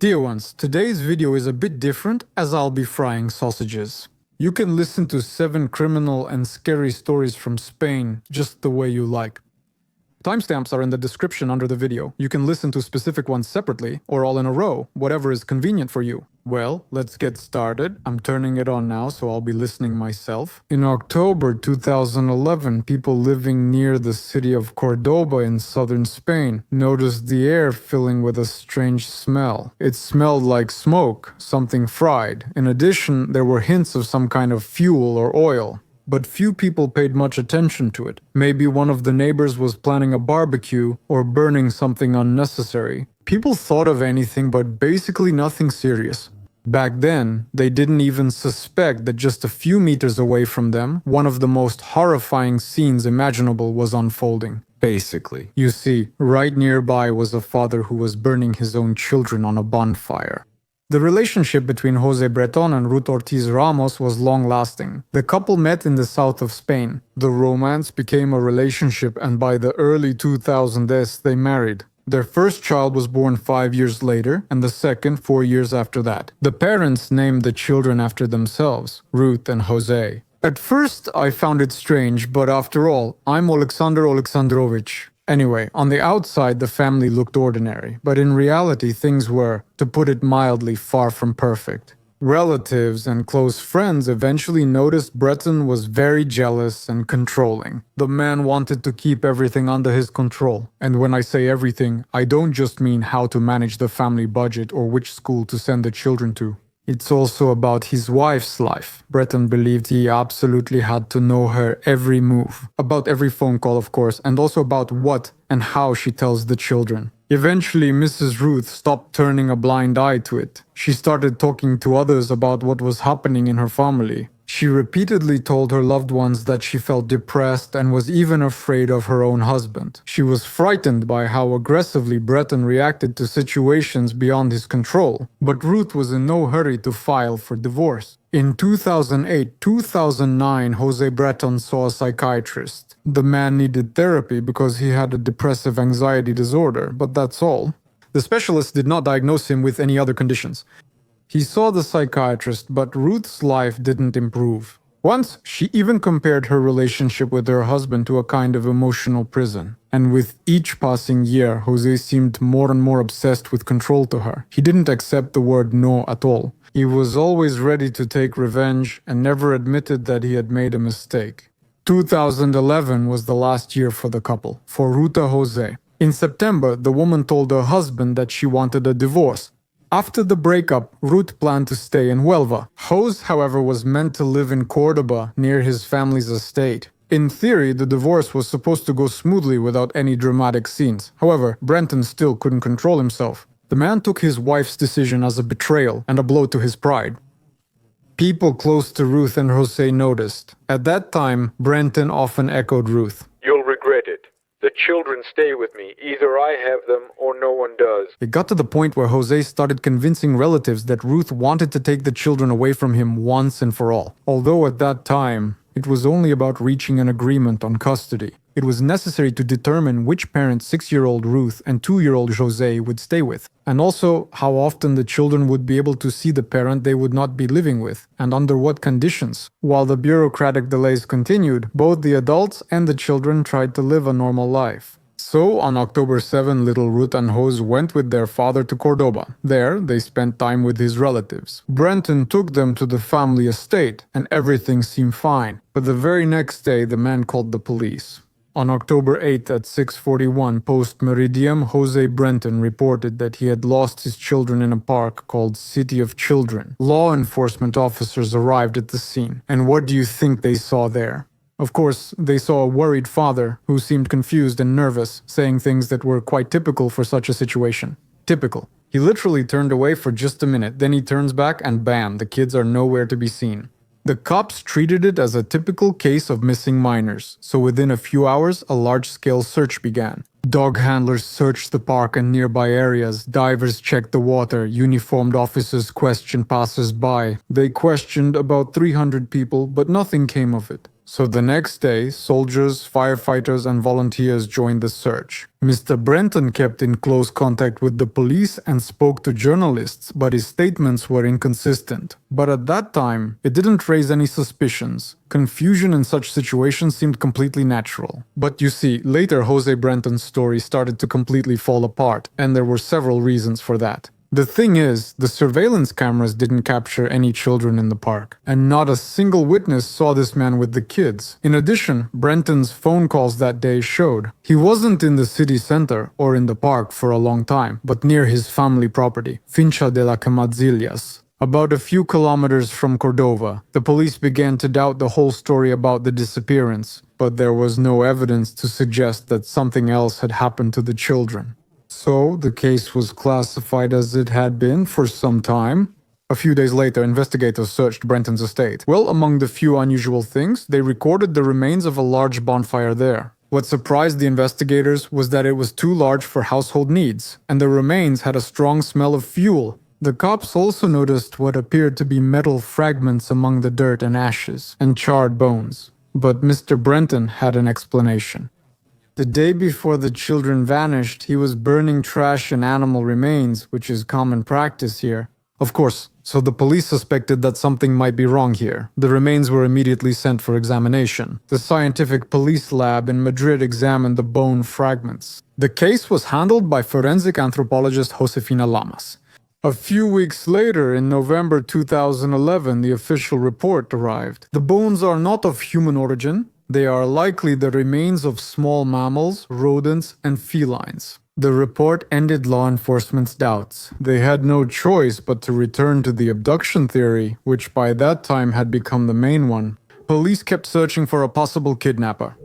Dear ones, today's video is a bit different as I'll be frying sausages. You can listen to 7 criminal and scary stories from Spain just the way you like. Timestamps are in the description under the video. You can listen to specific ones separately or all in a row, whatever is convenient for you. Well, let's get started. I'm turning it on now, so I'll be listening myself. In October 2011, people living near the city of Cordoba in southern Spain noticed the air filling with a strange smell. It smelled like smoke, something fried. In addition, there were hints of some kind of fuel or oil. But few people paid much attention to it. Maybe one of the neighbors was planning a barbecue or burning something unnecessary. People thought of anything, but basically nothing serious. Back then, they didn't even suspect that just a few meters away from them, one of the most horrifying scenes imaginable was unfolding. Basically. You see, right nearby was a father who was burning his own children on a bonfire. The relationship between José Breton and Ruth Ortiz Ramos was long-lasting. The couple met in the south of Spain. The romance became a relationship, and by the early 2000s they married. Their first child was born 5 years later, and the second 4 years after that. The parents named the children after themselves, Ruth and José. At first I found it strange, but after all, I'm Alexander Alexandrovich. Anyway, on the outside the family looked ordinary, but in reality things were, to put it mildly, far from perfect. Relatives and close friends eventually noticed Breton was very jealous and controlling. The man wanted to keep everything under his control. And when I say everything, I don't just mean how to manage the family budget or which school to send the children to. It's also about his wife's life. Breton believed he absolutely had to know her every move. About every phone call, of course, and also about what and how she tells the children. Eventually, Mrs. Ruth stopped turning a blind eye to it. She started talking to others about what was happening in her family. She repeatedly told her loved ones that she felt depressed and was even afraid of her own husband. She was frightened by how aggressively Breton reacted to situations beyond his control. But Ruth was in no hurry to file for divorce. In 2008-2009, José Breton saw a psychiatrist. The man needed therapy because he had a depressive anxiety disorder, but that's all. The specialist did not diagnose him with any other conditions. He saw the psychiatrist, but Ruth's life didn't improve. Once, she even compared her relationship with her husband to a kind of emotional prison. And with each passing year, José seemed more and more obsessed with control to her. He didn't accept the word no at all. He was always ready to take revenge and never admitted that he had made a mistake. 2011 was the last year for the couple, for Ruta José. In September, the woman told her husband that she wanted a divorce. After the breakup, Ruth planned to stay in Huelva. Jose, however, was meant to live in Cordoba, near his family's estate. In theory, the divorce was supposed to go smoothly without any dramatic scenes. However, Breton still couldn't control himself. The man took his wife's decision as a betrayal and a blow to his pride. People close to Ruth and José noticed. At that time, Breton often echoed Ruth. "You'll regret it. The children stay with me. Either I have them or no one does." It got to the point where José started convincing relatives that Ruth wanted to take the children away from him once and for all. Although at that time, it was only about reaching an agreement on custody. It was necessary to determine which parent 6-year-old Ruth and 2-year-old José would stay with, and also how often the children would be able to see the parent they would not be living with, and under what conditions. While the bureaucratic delays continued, both the adults and the children tried to live a normal life. So, on October 7, little Ruth and Jose went with their father to Cordoba. There, they spent time with his relatives. Breton took them to the family estate, and everything seemed fine. But the very next day, the man called the police. On October 8 at 6:41 post-meridiem, José Breton reported that he had lost his children in a park called City of Children. Law enforcement officers arrived at the scene. And what do you think they saw there? Of course, they saw a worried father who seemed confused and nervous, saying things that were quite typical for such a situation. Typical. He literally turned away for just a minute, then he turns back and bam, the kids are nowhere to be seen. The cops treated it as a typical case of missing minors, so within a few hours, a large-scale search began. Dog handlers searched the park and nearby areas, divers checked the water, uniformed officers questioned passers-by. They questioned about 300 people, but nothing came of it. So the next day, soldiers, firefighters, and volunteers joined the search. Mr. Breton kept in close contact with the police and spoke to journalists, but his statements were inconsistent. But at that time, it didn't raise any suspicions. Confusion in such situations seemed completely natural. But you see, later Jose Breton's story started to completely fall apart, and there were several reasons for that. The thing is, the surveillance cameras didn't capture any children in the park, and not a single witness saw this man with the kids. In addition, Brenton's phone calls that day showed he wasn't in the city center or in the park for a long time, but near his family property, Finca de la Camadzillas. About a few kilometers from Cordoba, the police began to doubt the whole story about the disappearance, but there was no evidence to suggest that something else had happened to the children. So, the case was classified as it had been for some time. A few days later, investigators searched Brenton's estate. Well, among the few unusual things, they recorded the remains of a large bonfire there. What surprised the investigators was that it was too large for household needs, and the remains had a strong smell of fuel. The cops also noticed what appeared to be metal fragments among the dirt and ashes, and charred bones. But Mr. Breton had an explanation. The day before the children vanished, he was burning trash and animal remains, which is common practice here. Of course, so the police suspected that something might be wrong here. The remains were immediately sent for examination. The scientific police lab in Madrid examined the bone fragments. The case was handled by forensic anthropologist Josefina Lamas. A few weeks later, in November 2011, the official report arrived. The bones are not of human origin. They are likely the remains of small mammals, rodents, and felines. The report ended law enforcement's doubts. They had no choice but to return to the abduction theory, which by that time had become the main one. Police kept searching for a possible kidnapper.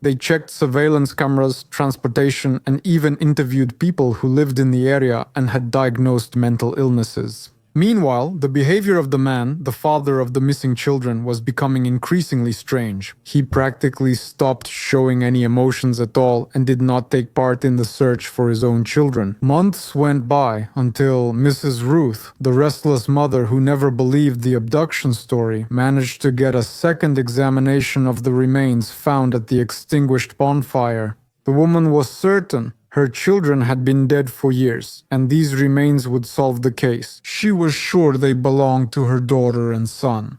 They checked surveillance cameras, transportation, and even interviewed people who lived in the area and had diagnosed mental illnesses. Meanwhile, the behavior of the man, the father of the missing children, was becoming increasingly strange. He practically stopped showing any emotions at all and did not take part in the search for his own children. Months went by until Mrs. Ruth, the restless mother who never believed the abduction story, managed to get a second examination of the remains found at the extinguished bonfire. The woman was certain her children had been dead for years, and these remains would solve the case. She was sure they belonged to her daughter and son.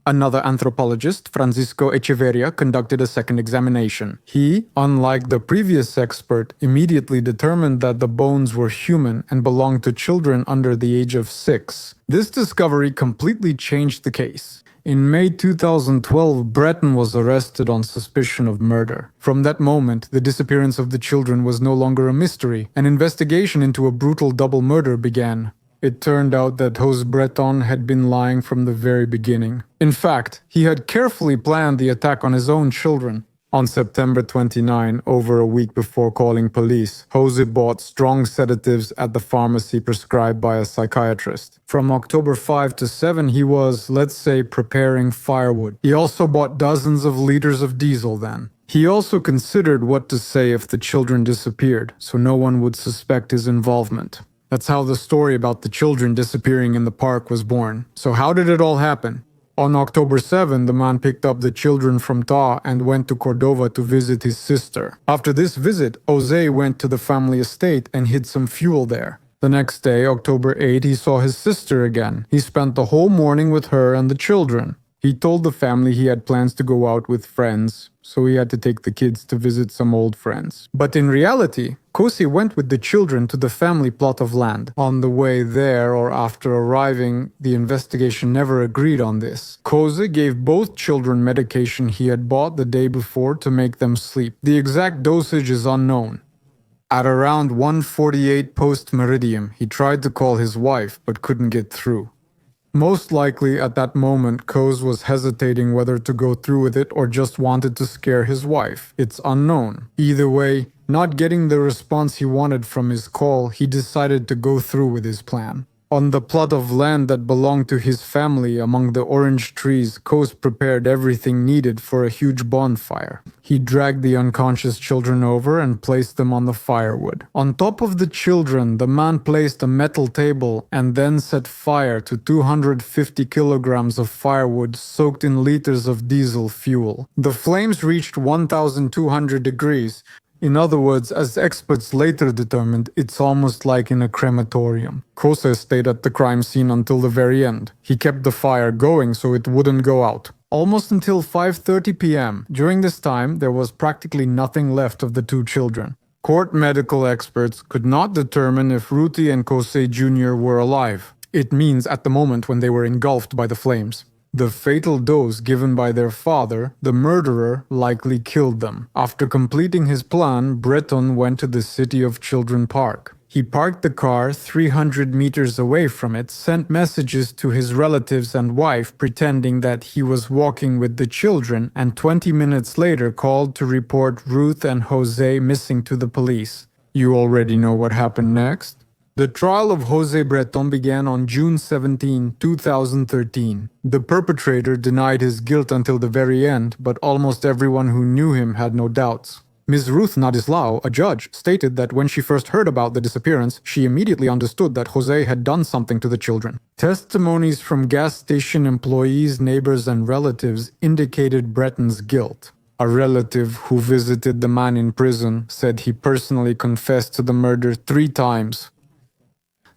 Another anthropologist, Francisco Echeverria, conducted a second examination. He, unlike the previous expert, immediately determined that the bones were human and belonged to children under the age of 6. This discovery completely changed the case. In May 2012, Breton was arrested on suspicion of murder. From that moment, the disappearance of the children was no longer a mystery. An investigation into a brutal double murder began. It turned out that Jose Breton had been lying from the very beginning. In fact, he had carefully planned the attack on his own children. On September 29, over a week before calling police, Jose bought strong sedatives at the pharmacy prescribed by a psychiatrist. From October 5 to 7, he was, let's say, preparing firewood. He also bought dozens of liters of diesel then. He also considered what to say if the children disappeared, so no one would suspect his involvement. That's how the story about the children disappearing in the park was born. So how did it all happen? On October 7, the man picked up the children from Ta and went to Cordoba to visit his sister. After this visit, Jose went to the family estate and hid some fuel there. The next day, October 8, he saw his sister again. He spent the whole morning with her and the children. He told the family he had plans to go out with friends, so he had to take the kids to visit some old friends. But in reality, Kosi went with the children to the family plot of land. On the way there or after arriving, the investigation never agreed on this. Kosi gave both children medication he had bought the day before to make them sleep. The exact dosage is unknown. At around 1:48 post-meridium, he tried to call his wife but couldn't get through. Most likely, at that moment, Koz was hesitating whether to go through with it or just wanted to scare his wife. It's unknown. Either way, not getting the response he wanted from his call, he decided to go through with his plan. On the plot of land that belonged to his family among the orange trees, Kos prepared everything needed for a huge bonfire. He dragged the unconscious children over and placed them on the firewood. On top of the children, the man placed a metal table and then set fire to 250 kilograms of firewood soaked in liters of diesel fuel. The flames reached 1,200 degrees. In other words, as experts later determined, it's almost like in a crematorium. Kose stayed at the crime scene until the very end. He kept the fire going so it wouldn't go out. Almost until 5:30 p.m. During this time, there was practically nothing left of the two children. Court medical experts could not determine if Ruti and Kose Jr. were alive. It means at the moment when they were engulfed by the flames. The fatal dose given by their father, the murderer, likely killed them. After completing his plan, Breton went to the City of Children Park. He parked the car 300 meters away from it, sent messages to his relatives and wife pretending that he was walking with the children, and 20 minutes later called to report Ruth and Jose missing to the police. You already know what happened next. The trial of Jose Breton began on June 17, 2013. The perpetrator denied his guilt until the very end, but almost everyone who knew him had no doubts. Ms. Ruth Nadislao, a judge, stated that when she first heard about the disappearance, she immediately understood that Jose had done something to the children. Testimonies from gas station employees, neighbors, and relatives indicated Breton's guilt. A relative who visited the man in prison said he personally confessed to the murder 3 times.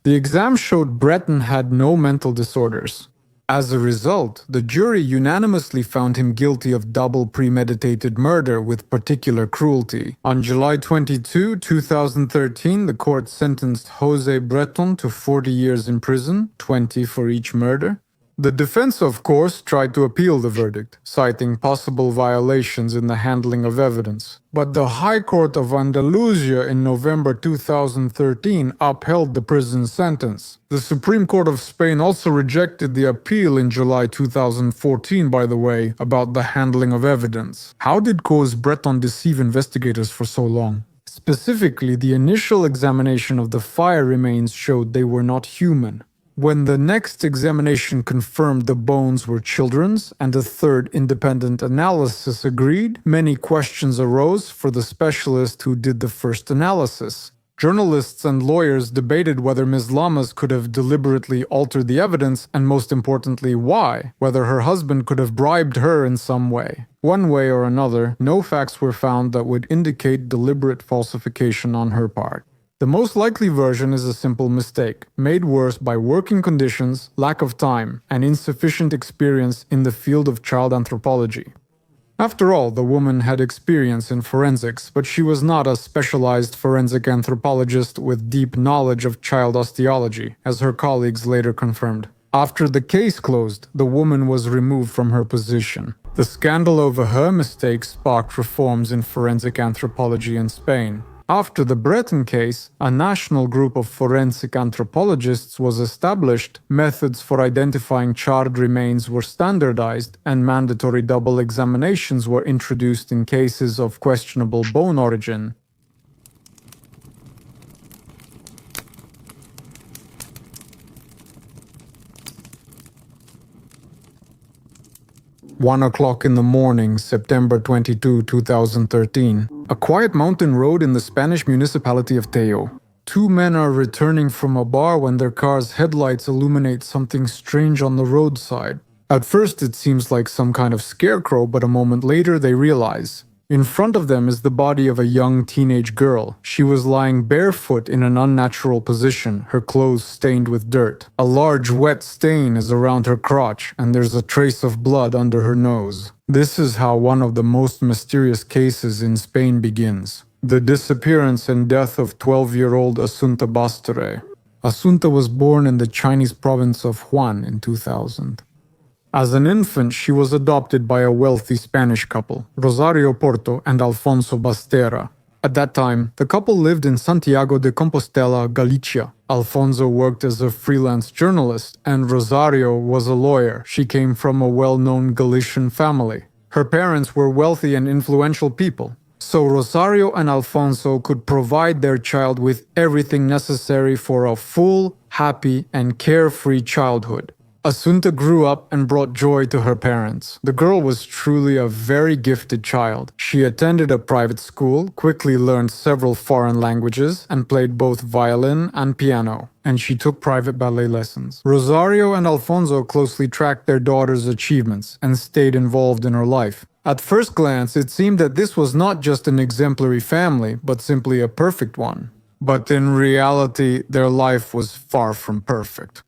The exam showed Breton had no mental disorders. As a result, the jury unanimously found him guilty of double premeditated murder with particular cruelty. On July 22, 2013, the court sentenced Jose Breton to 40 years in prison, 20 for each murder. The defense, of course, tried to appeal the verdict, citing possible violations in the handling of evidence. But the High Court of Andalusia in November 2013 upheld the prison sentence. The Supreme Court of Spain also rejected the appeal in July 2014, by the way, about the handling of evidence. How did Cos Breton deceive investigators for so long? Specifically, the initial examination of the fire remains showed they were not human. When the next examination confirmed the bones were children's and a third independent analysis agreed, many questions arose for the specialist who did the first analysis. Journalists and lawyers debated whether Ms. Lamas could have deliberately altered the evidence and, most importantly, why, whether her husband could have bribed her in some way. One way or another, no facts were found that would indicate deliberate falsification on her part. The most likely version is a simple mistake, made worse by working conditions, lack of time, and insufficient experience in the field of child anthropology. After all, the woman had experience in forensics, but she was not a specialized forensic anthropologist with deep knowledge of child osteology, as her colleagues later confirmed. After the case closed, the woman was removed from her position. The scandal over her mistakes sparked reforms in forensic anthropology in Spain. After the Breton case, a national group of forensic anthropologists was established, methods for identifying charred remains were standardized, and mandatory double examinations were introduced in cases of questionable bone origin. One o'clock in the morning, September 22, 2013. A quiet mountain road in the Spanish municipality of Teo. 2 men are returning from a bar when their car's headlights illuminate something strange on the roadside. At first it seems like some kind of scarecrow, but a moment later they realize. In front of them is the body of a young teenage girl. She was lying barefoot in an unnatural position, her clothes stained with dirt. A large wet stain is around her crotch, and there's a trace of blood under her nose. This is how one of the most mysterious cases in Spain begins. The disappearance and death of 12-year-old Asunta Basterra. Asunta was born in the Chinese province of Hunan in 2000. As an infant, she was adopted by a wealthy Spanish couple, Rosario Puerto and Alfonso Basterra. At that time, the couple lived in Santiago de Compostela, Galicia. Alfonso worked as a freelance journalist, and Rosario was a lawyer. She came from a well-known Galician family. Her parents were wealthy and influential people. so Rosario and Alfonso could provide their child with everything necessary for a full, happy, and carefree childhood. Asunta grew up and brought joy to her parents. The girl was truly a very gifted child. She attended a private school, quickly learned several foreign languages, and played both violin and piano. And she took private ballet lessons. Rosario and Alfonso closely tracked their daughter's achievements and stayed involved in her life. At first glance, it seemed that this was not just an exemplary family, but simply a perfect one. But in reality, their life was far from perfect.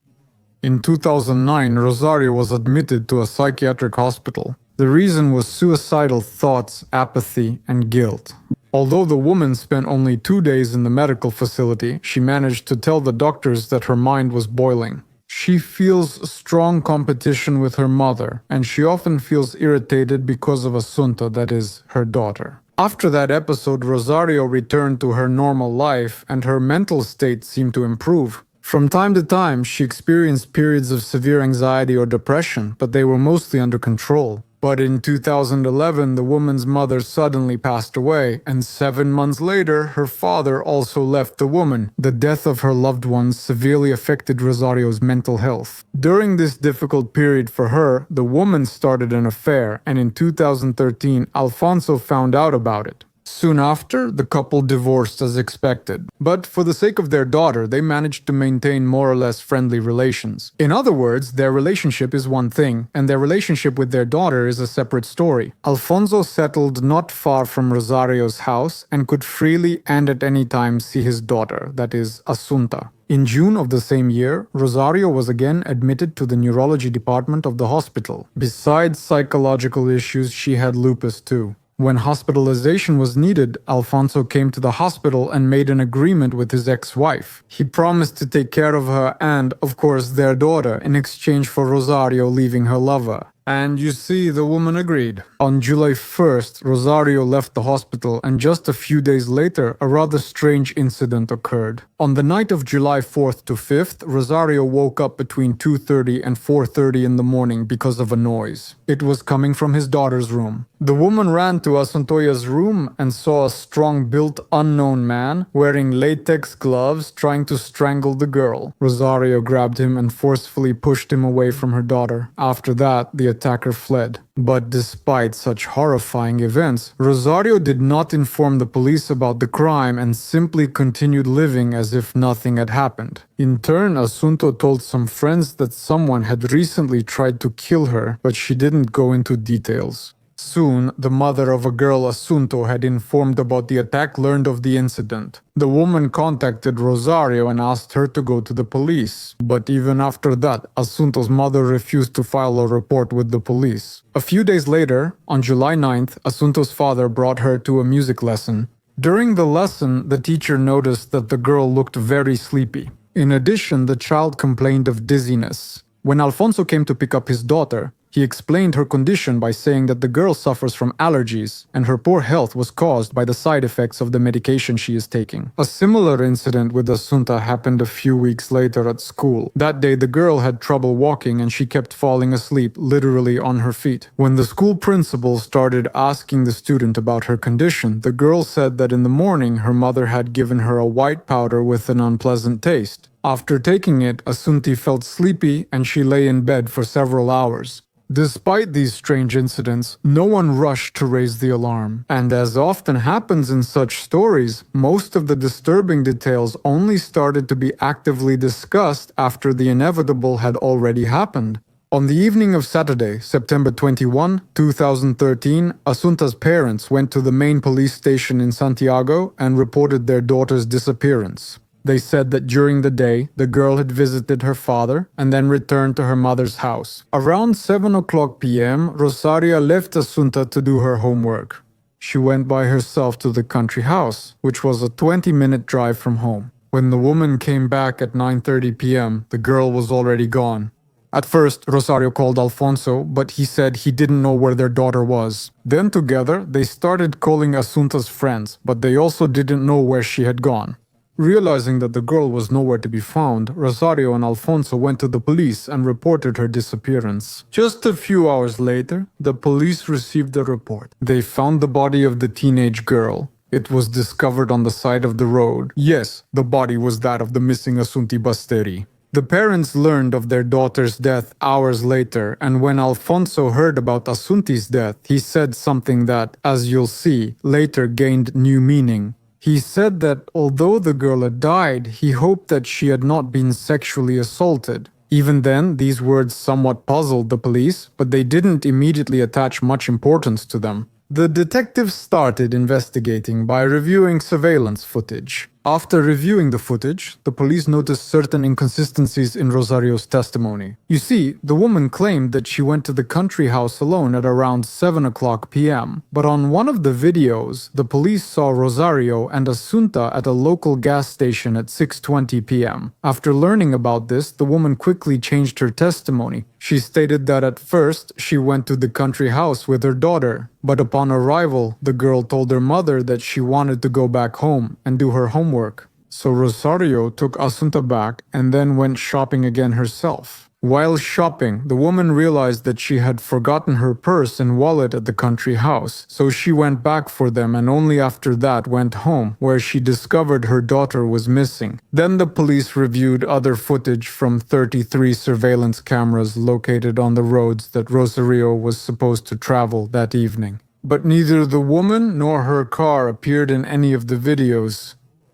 In 2009, Rosario was admitted to a psychiatric hospital. The reason was suicidal thoughts, apathy, and guilt. Although the woman spent only 2 days in the medical facility, she managed to tell the doctors that her mind was boiling. She feels strong competition with her mother, and she often feels irritated because of Asunta, that is, her daughter. After that episode, Rosario returned to her normal life, and her mental state seemed to improve. From time to time, she experienced periods of severe anxiety or depression, but they were mostly under control. But in 2011, the woman's mother suddenly passed away, and 7 months later, her father also left the woman. The death of her loved ones severely affected Rosario's mental health. During this difficult period for her, the woman started an affair, and in 2013, Alfonso found out about it. Soon after, the couple divorced as expected. But for the sake of their daughter, they managed to maintain more or less friendly relations. In other words, their relationship is one thing, and their relationship with their daughter is a separate story. Alfonso settled not far from Rosario's house and could freely and at any time see his daughter, that is, Asunta. In June of the same year, Rosario was again admitted to the neurology department of the hospital. Besides psychological issues, she had lupus too. When hospitalization was needed, Alfonso came to the hospital and made an agreement with his ex-wife. He promised to take care of her and, of course, their daughter in exchange for Rosario leaving her lover. And you see, the woman agreed. On July 1st, Rosario left the hospital, and just a few days later, a rather strange incident occurred. On the night of July 4th to 5th, Rosario woke up between 2:30 and 4:30 in the morning because of a noise. It was coming from his daughter's room. The woman ran to Asuntoya's room and saw a strong-built unknown man wearing latex gloves trying to strangle the girl. Rosario grabbed him and forcefully pushed him away from her daughter. After that, the attacker fled. But despite such horrifying events, Rosario did not inform the police about the crime and simply continued living as if nothing had happened. In turn, Asunto told some friends that someone had recently tried to kill her, but she didn't go into details. Soon, the mother of a girl Asunto had informed about the attack learned of the incident. The woman contacted Rosario and asked her to go to the police. But even after that, Asunto's mother refused to file a report with the police. A few days later, on July 9th, Asunto's father brought her to a music lesson. During the lesson, the teacher noticed that the girl looked very sleepy. In addition, the child complained of dizziness. When Alfonso came to pick up his daughter, he explained her condition by saying that the girl suffers from allergies and her poor health was caused by the side effects of the medication she is taking. A similar incident with Asunta happened a few weeks later at school. That day, the girl had trouble walking and she kept falling asleep, literally on her feet. When the school principal started asking the student about her condition, the girl said that in the morning her mother had given her a white powder with an unpleasant taste. After taking it, Asunti felt sleepy and she lay in bed for several hours. Despite these strange incidents, no one rushed to raise the alarm. And as often happens in such stories, most of the disturbing details only started to be actively discussed after the inevitable had already happened. On the evening of Saturday, September 21, 2013, Asunta's parents went to the main police station in Santiago and reported their daughter's disappearance. They said that during the day, the girl had visited her father and then returned to her mother's house. Around 7 p.m., Rosaria left Asunta to do her homework. She went by herself to the country house, which was a 20-minute drive from home. When the woman came back at 9:30 p.m., the girl was already gone. At first, Rosario called Alfonso, but he said he didn't know where their daughter was. Then together, they started calling Asunta's friends, but they also didn't know where she had gone. Realizing that the girl was nowhere to be found, Rosario and Alfonso went to the police and reported her disappearance. Just a few hours later, the police received a report. They found the body of the teenage girl. It was discovered on the side of the road. Yes, the body was that of the missing Asunti Basteri. The parents learned of their daughter's death hours later, and when Alfonso heard about Asunti's death, he said something that, as you'll see, later gained new meaning. He said that although the girl had died, he hoped that she had not been sexually assaulted. Even then, these words somewhat puzzled the police, but they didn't immediately attach much importance to them. The detectives started investigating by reviewing surveillance footage. After reviewing the footage, the police noticed certain inconsistencies in Rosario's testimony. You see, the woman claimed that she went to the country house alone at around 7 o'clock p.m. But on one of the videos, the police saw Rosario and Asunta at a local gas station at 6:20 p.m. After learning about this, the woman quickly changed her testimony. She stated that at first, she went to the country house with her daughter, but upon arrival, the girl told her mother that she wanted to go back home and do her homework. So Rosario took Asunta back and then went shopping again herself. While shopping, the woman realized that she had forgotten her purse and wallet at the country house, so she went back for them and only after that went home, where she discovered her daughter was missing. Then the police reviewed other footage from 33 surveillance cameras located on the roads that Rosario was supposed to travel that evening. But neither the woman nor her car appeared in any of the videos.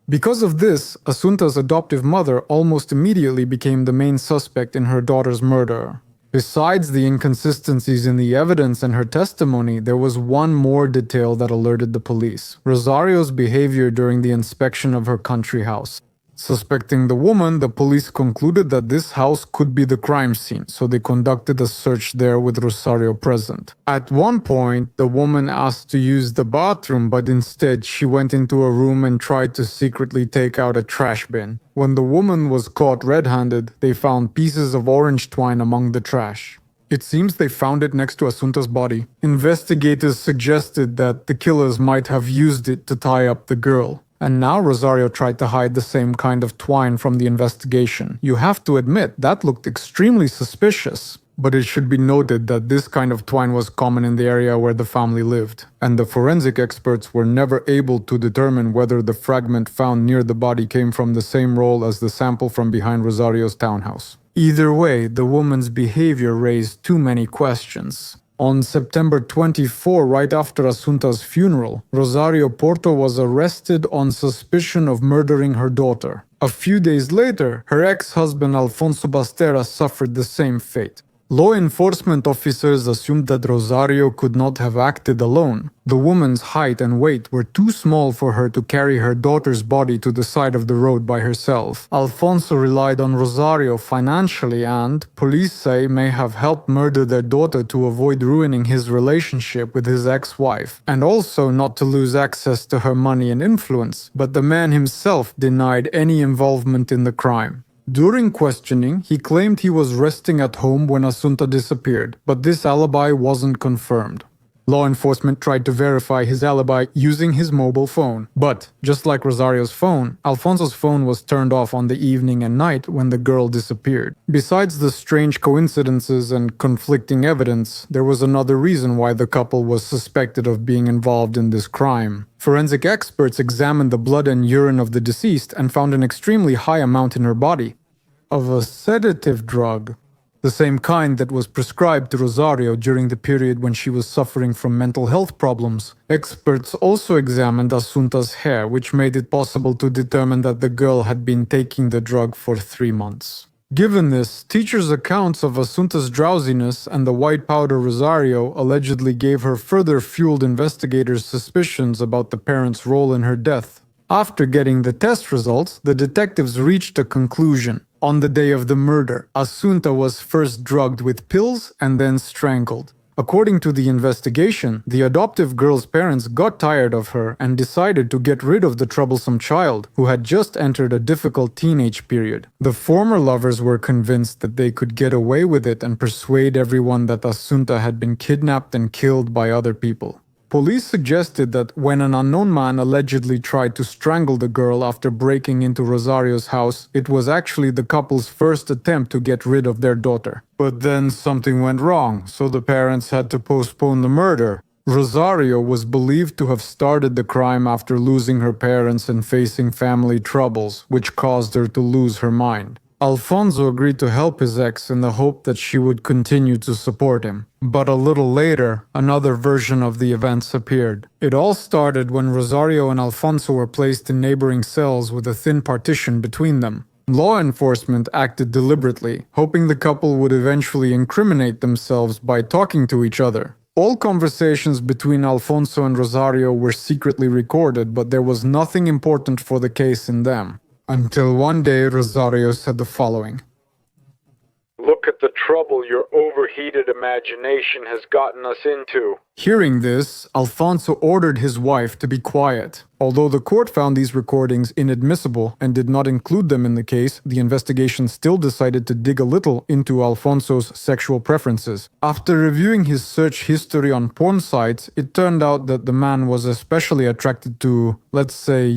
Because of this, Asunta's adoptive mother almost immediately became the main suspect in her daughter's murder. Besides the inconsistencies in the evidence and her testimony, there was one more detail that alerted the police: Rosario's behavior during the inspection of her country house. Suspecting the woman, the police concluded that this house could be the crime scene, so they conducted a search there with Rosario present. At one point, the woman asked to use the bathroom, but instead she went into a room and tried to secretly take out a trash bin. When the woman was caught red-handed, they found pieces of orange twine among the trash. It seems they found it next to Asunta's body. Investigators suggested that the killers might have used it to tie up the girl. And now Rosario tried to hide the same kind of twine from the investigation. You have to admit, that looked extremely suspicious. But it should be noted that this kind of twine was common in the area where the family lived, and the forensic experts were never able to determine whether the fragment found near the body came from the same roll as the sample from behind Rosario's townhouse. Either way, the woman's behavior raised too many questions. On September 24, right after Asunta's funeral, Rosario Puerto was arrested on suspicion of murdering her daughter. A few days later, her ex-husband Alfonso Basterra suffered the same fate. Law enforcement officers assumed that Rosario could not have acted alone. The woman's height and weight were too small for her to carry her daughter's body to the side of the road by herself. Alfonso relied on Rosario financially and, police say, may have helped murder their daughter to avoid ruining his relationship with his ex-wife, and also not to lose access to her money and influence, but the man himself denied any involvement in the crime. During questioning, he claimed he was resting at home when Asunta disappeared, but this alibi wasn't confirmed. Law enforcement tried to verify his alibi using his mobile phone, but, just like Rosario's phone, Alfonso's phone was turned off on the evening and night when the girl disappeared. Besides the strange coincidences and conflicting evidence, there was another reason why the couple was suspected of being involved in this crime. Forensic experts examined the blood and urine of the deceased and found an extremely high amount in her body of a sedative drug, the same kind that was prescribed to Rosario during the period when she was suffering from mental health problems. Experts also examined Asunta's hair, which made it possible to determine that the girl had been taking the drug for 3 months. Given this, teachers' accounts of Asunta's drowsiness and the white powder Rosario allegedly gave her further fueled investigators' suspicions about the parents' role in her death. After getting the test results, the detectives reached a conclusion. On the day of the murder, Asunta was first drugged with pills and then strangled. According to the investigation, the adoptive girl's parents got tired of her and decided to get rid of the troublesome child, who had just entered a difficult teenage period. The former lovers were convinced that they could get away with it and persuade everyone that Asunta had been kidnapped and killed by other people. Police suggested that when an unknown man allegedly tried to strangle the girl after breaking into Rosario's house, it was actually the couple's first attempt to get rid of their daughter. But then something went wrong, so the parents had to postpone the murder. Rosario was believed to have started the crime after losing her parents and facing family troubles, which caused her to lose her mind. Alfonso agreed to help his ex in the hope that she would continue to support him. But a little later, another version of the events appeared. It all started when Rosario and Alfonso were placed in neighboring cells with a thin partition between them. Law enforcement acted deliberately, hoping the couple would eventually incriminate themselves by talking to each other. All conversations between Alfonso and Rosario were secretly recorded, but there was nothing important for the case in them. Until one day, Rosario said the following. Look at the trouble your overheated imagination has gotten us into. Hearing this, Alfonso ordered his wife to be quiet. Although the court found these recordings inadmissible and did not include them in the case, the investigation still decided to dig a little into Alfonso's sexual preferences. After reviewing his search history on porn sites, it turned out that the man was especially attracted to, let's say,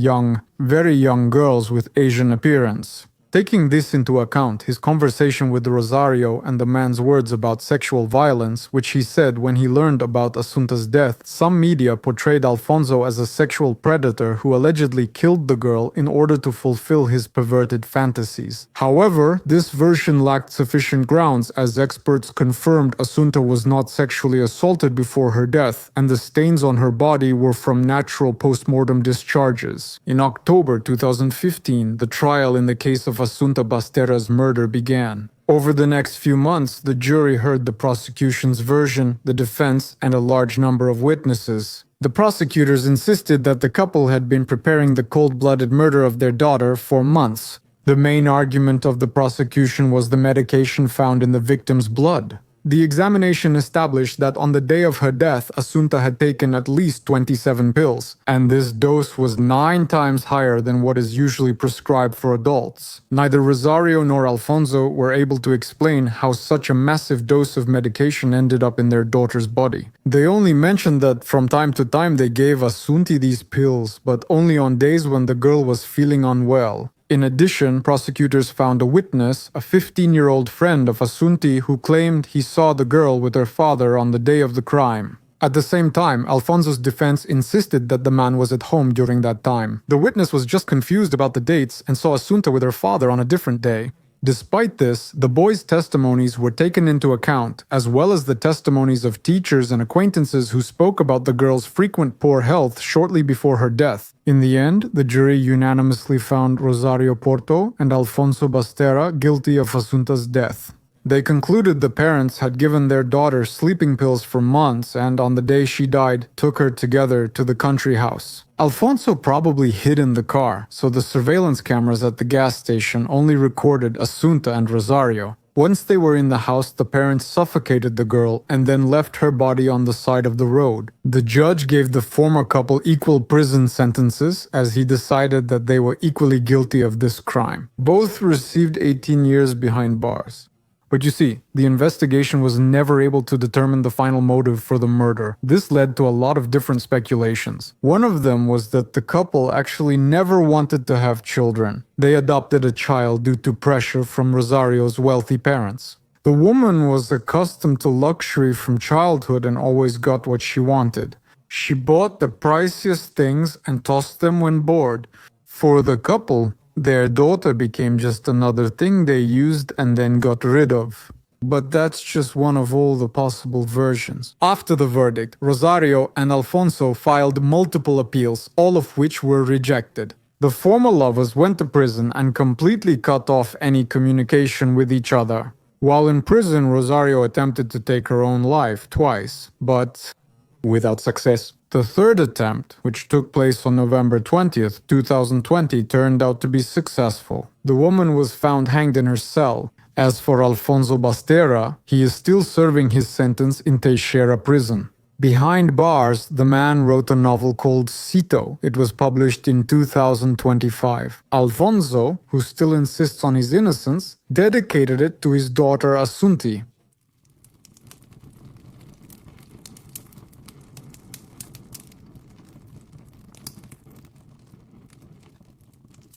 very young girls with Asian appearance. Taking this into account, his conversation with Rosario and the man's words about sexual violence, which he said when he learned about Asunta's death, some media portrayed Alfonso as a sexual predator who allegedly killed the girl in order to fulfill his perverted fantasies. However, this version lacked sufficient grounds, as experts confirmed Asunta was not sexually assaulted before her death, and the stains on her body were from natural postmortem discharges. In October 2015, the trial in the case of Asunta Basterra's murder began. Over the next few months, the jury heard the prosecution's version, the defense, and a large number of witnesses. The prosecutors insisted that the couple had been preparing the cold-blooded murder of their daughter for months. The main argument of the prosecution was the medication found in the victim's blood. The examination established that on the day of her death, Asunta had taken at least 27 pills, and this dose was 9 times higher than what is usually prescribed for adults. Neither Rosario nor Alfonso were able to explain how such a massive dose of medication ended up in their daughter's body. They only mentioned that from time to time they gave Asunti these pills, but only on days when the girl was feeling unwell. In addition, prosecutors found a witness, a 15-year-old friend of Asunti, who claimed he saw the girl with her father on the day of the crime. At the same time, Alfonso's defense insisted that the man was at home during that time. The witness was just confused about the dates and saw Asunta with her father on a different day. Despite this, the boys' testimonies were taken into account, as well as the testimonies of teachers and acquaintances who spoke about the girl's frequent poor health shortly before her death. In the end, the jury unanimously found Rosario Puerto and Alfonso Basterra guilty of Asunta's death. They concluded the parents had given their daughter sleeping pills for months and on the day she died, took her together to the country house. Alfonso probably hid in the car, so the surveillance cameras at the gas station only recorded Asunta and Rosario. Once they were in the house, the parents suffocated the girl and then left her body on the side of the road. The judge gave the former couple equal prison sentences, as he decided that they were equally guilty of this crime. Both received 18 years behind bars. But you see, the investigation was never able to determine the final motive for the murder. This led to a lot of different speculations. One of them was that the couple actually never wanted to have children. They adopted a child due to pressure from Rosario's wealthy parents. The woman was accustomed to luxury from childhood and always got what she wanted. She bought the priciest things and tossed them when bored. For the couple, their daughter became just another thing they used and then got rid of. But that's just one of all the possible versions. After the verdict, Rosario and Alfonso filed multiple appeals, all of which were rejected. The former lovers went to prison and completely cut off any communication with each other. While in prison, Rosario attempted to take her own life twice, but without success. The third attempt, which took place on November 20th, 2020, turned out to be successful. The woman was found hanged in her cell. As for Alfonso Basterra, he is still serving his sentence in Teixeira prison. Behind bars, the man wrote a novel called Cito. It was published in 2025. Alfonso, who still insists on his innocence, dedicated it to his daughter Asunti.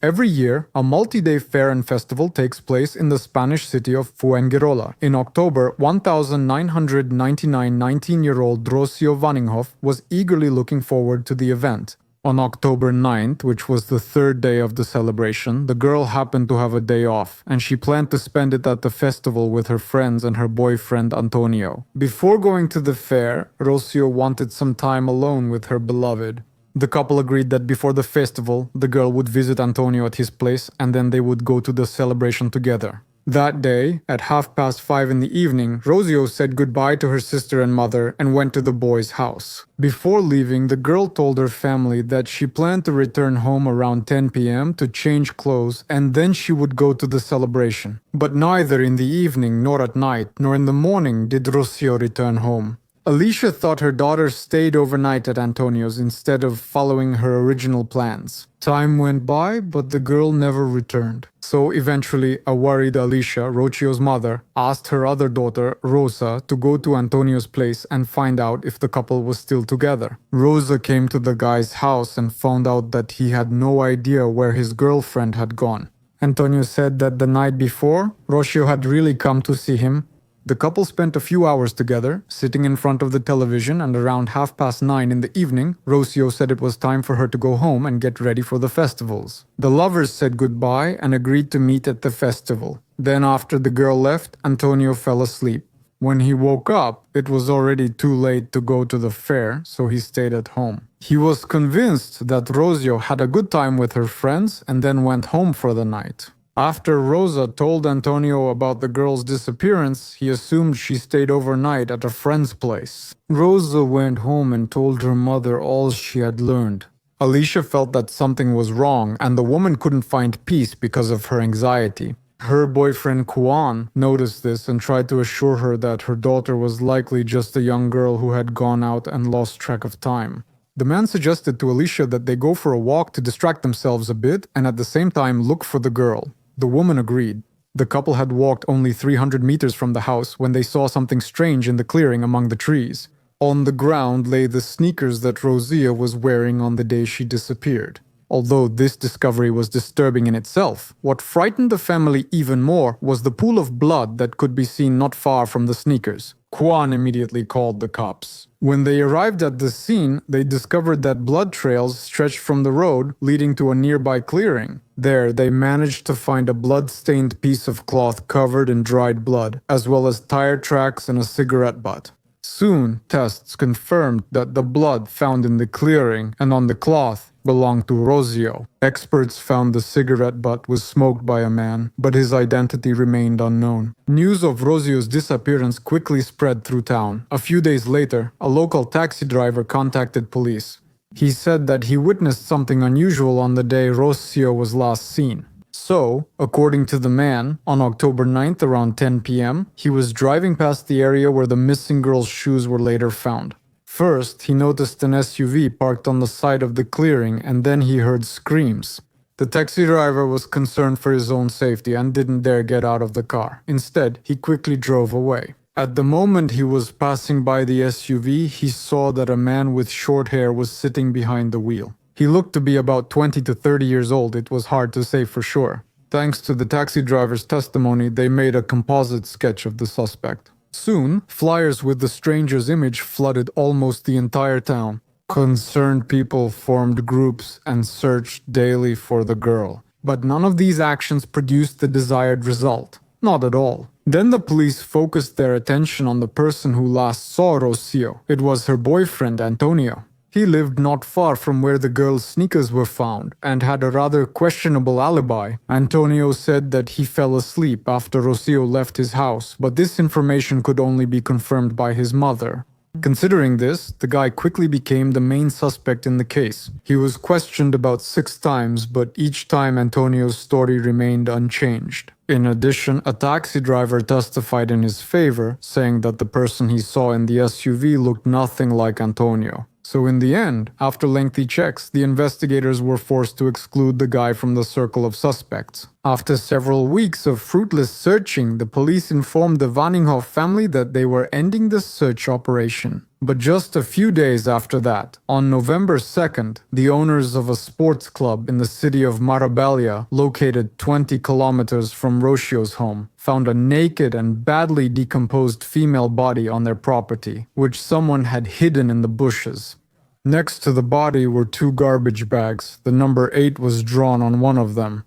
Every year, a multi-day fair and festival takes place in the Spanish city of Fuengirola. In October, 1999 19-year-old Rocio Vanninghoff was eagerly looking forward to the event. On October 9th, which was the third day of the celebration, the girl happened to have a day off, and she planned to spend it at the festival with her friends and her boyfriend Antonio. Before going to the fair, Rocio wanted some time alone with her beloved. The couple agreed that before the festival, the girl would visit Antonio at his place, and then they would go to the celebration together. That day, at 5:30 in the evening, Rocio said goodbye to her sister and mother and went to the boy's house. Before leaving, the girl told her family that she planned to return home around 10 p.m. to change clothes and then she would go to the celebration. But neither in the evening, nor at night, nor in the morning did Rocio return home. Alicia thought her daughter stayed overnight at Antonio's instead of following her original plans. Time went by, but the girl never returned. So eventually, a worried Alicia, Rocio's mother, asked her other daughter, Rosa, to go to Antonio's place and find out if the couple was still together. Rosa came to the guy's house and found out that he had no idea where his girlfriend had gone. Antonio said that the night before, Rocio had really come to see him. The couple spent a few hours together, sitting in front of the television, and around 9:30 in the evening, Rocio said it was time for her to go home and get ready for the festivals. The lovers said goodbye and agreed to meet at the festival. Then after the girl left, Antonio fell asleep. When he woke up, it was already too late to go to the fair, so he stayed at home. He was convinced that Rocio had a good time with her friends and then went home for the night. After Rosa told Antonio about the girl's disappearance, he assumed she stayed overnight at a friend's place. Rosa went home and told her mother all she had learned. Alicia felt that something was wrong, and the woman couldn't find peace because of her anxiety. Her boyfriend Juan noticed this and tried to assure her that her daughter was likely just a young girl who had gone out and lost track of time. The man suggested to Alicia that they go for a walk to distract themselves a bit and at the same time look for the girl. The woman agreed. The couple had walked only 300 meters from the house when they saw something strange in the clearing among the trees. On the ground lay the sneakers that Rosia was wearing on the day she disappeared. Although this discovery was disturbing in itself, what frightened the family even more was the pool of blood that could be seen not far from the sneakers. Juan immediately called the cops. When they arrived at the scene, they discovered that blood trails stretched from the road leading to a nearby clearing. There, they managed to find a blood-stained piece of cloth covered in dried blood, as well as tire tracks and a cigarette butt. Soon, tests confirmed that the blood found in the clearing and on the cloth belonged to Rocio. Experts found the cigarette butt was smoked by a man, but his identity remained unknown. News of Rocio's disappearance quickly spread through town. A few days later, a local taxi driver contacted police. He said that he witnessed something unusual on the day Rocio was last seen. So, according to the man, on October 9th around 10 p.m., he was driving past the area where the missing girl's shoes were later found. First, he noticed an SUV parked on the side of the clearing, and then he heard screams. The taxi driver was concerned for his own safety and didn't dare get out of the car. Instead, he quickly drove away. At the moment he was passing by the SUV, he saw that a man with short hair was sitting behind the wheel. He looked to be about 20 to 30 years old, it was hard to say for sure. Thanks to the taxi driver's testimony, they made a composite sketch of the suspect. Soon, flyers with the stranger's image flooded almost the entire town. Concerned people formed groups and searched daily for the girl. But none of these actions produced the desired result. Not at all. Then the police focused their attention on the person who last saw Rocio. It was her boyfriend, Antonio. He lived not far from where the girl's sneakers were found and had a rather questionable alibi. Antonio said that he fell asleep after Rocio left his house, but this information could only be confirmed by his mother. Considering this, the guy quickly became the main suspect in the case. He was questioned about 6 times, but each time Antonio's story remained unchanged. In addition, a taxi driver testified in his favor, saying that the person he saw in the SUV looked nothing like Antonio. So in the end, after lengthy checks, the investigators were forced to exclude the guy from the circle of suspects. After several weeks of fruitless searching, the police informed the Vaninghoff family that they were ending the search operation. But just a few days after that, on November 2nd, the owners of a sports club in the city of Marbella, located 20 kilometers from Roccio's home, found a naked and badly decomposed female body on their property, which someone had hidden in the bushes. Next to the body were 2 garbage bags. The number 8 was drawn on one of them.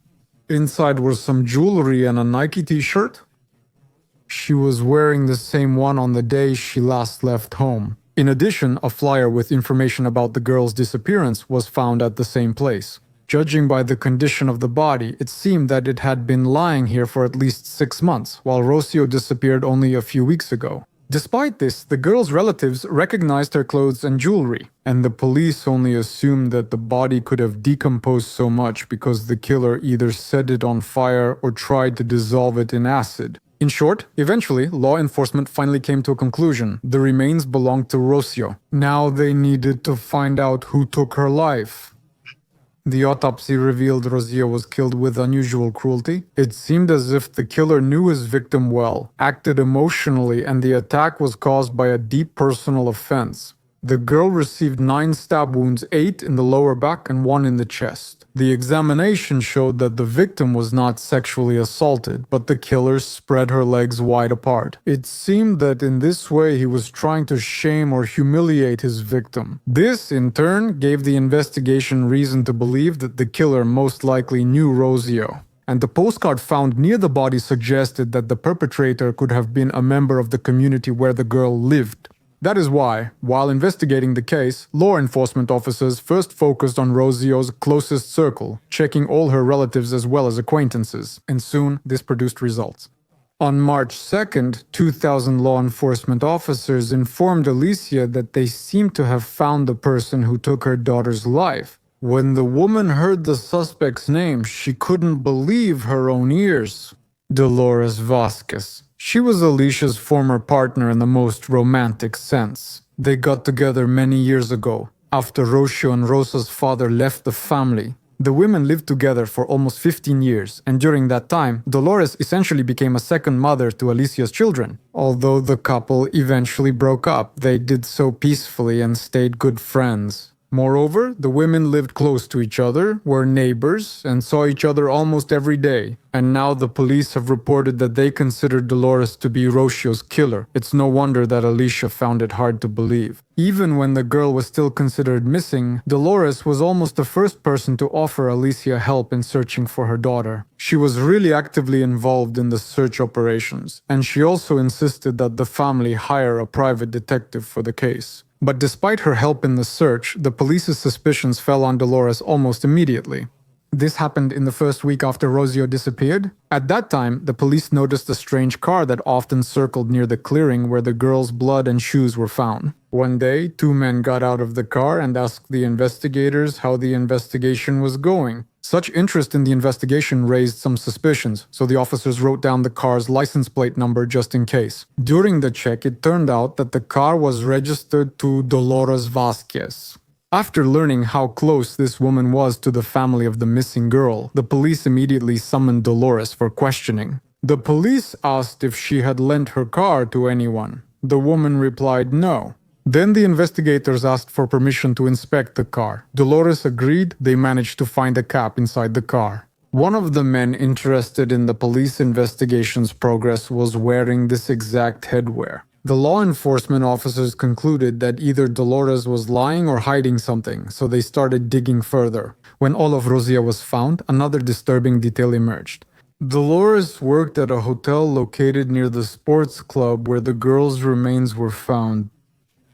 Inside were some jewelry and a Nike t-shirt. She was wearing the same one on the day she last left home. In addition, a flyer with information about the girl's disappearance was found at the same place. Judging by the condition of the body, it seemed that it had been lying here for at least 6 months, while Rocio disappeared only a few weeks ago. Despite this, the girl's relatives recognized her clothes and jewelry, and the police only assumed that the body could have decomposed so much because the killer either set it on fire or tried to dissolve it in acid. In short, eventually, law enforcement finally came to a conclusion. The remains belonged to Rocio. Now they needed to find out who took her life. The autopsy revealed Rocio was killed with unusual cruelty. It seemed as if the killer knew his victim well, acted emotionally, and the attack was caused by a deep personal offense. The girl received 9 stab wounds, 8 in the lower back and 1 in the chest. The examination showed that the victim was not sexually assaulted, but the killer spread her legs wide apart. It seemed that in this way he was trying to shame or humiliate his victim. This, in turn, gave the investigation reason to believe that the killer most likely knew Rocio. And the postcard found near the body suggested that the perpetrator could have been a member of the community where the girl lived. That is why, while investigating the case, law enforcement officers first focused on Rocio's closest circle, checking all her relatives as well as acquaintances, and soon this produced results. On March 2nd, 2,000 law enforcement officers informed Alicia that they seemed to have found the person who took her daughter's life. When the woman heard the suspect's name, she couldn't believe her own ears. Dolores Vasquez. She was Alicia's former partner in the most romantic sense. They got together many years ago, after Rocio and Rosa's father left the family. The women lived together for almost 15 years, and during that time, Dolores essentially became a second mother to Alicia's children. Although the couple eventually broke up, they did so peacefully and stayed good friends. Moreover, the women lived close to each other, were neighbors, and saw each other almost every day. And now the police have reported that they considered Dolores to be Rocio's killer. It's no wonder that Alicia found it hard to believe. Even when the girl was still considered missing, Dolores was almost the first person to offer Alicia help in searching for her daughter. She was really actively involved in the search operations, and she also insisted that the family hire a private detective for the case. But despite her help in the search, the police's suspicions fell on Dolores almost immediately. This happened in the first week after Rocio disappeared. At that time, the police noticed a strange car that often circled near the clearing where the girl's blood and shoes were found. One day, 2 men got out of the car and asked the investigators how the investigation was going. Such interest in the investigation raised some suspicions, so the officers wrote down the car's license plate number just in case. During the check, it turned out that the car was registered to Dolores Vasquez. After learning how close this woman was to the family of the missing girl, the police immediately summoned Dolores for questioning. The police asked if she had lent her car to anyone. The woman replied no. Then the investigators asked for permission to inspect the car. Dolores agreed. They managed to find a cap inside the car. One of the men interested in the police investigation's progress was wearing this exact headwear. The law enforcement officers concluded that either Dolores was lying or hiding something, so they started digging further. When all of Rocio was found, another disturbing detail emerged. Dolores worked at a hotel located near the sports club where the girl's remains were found.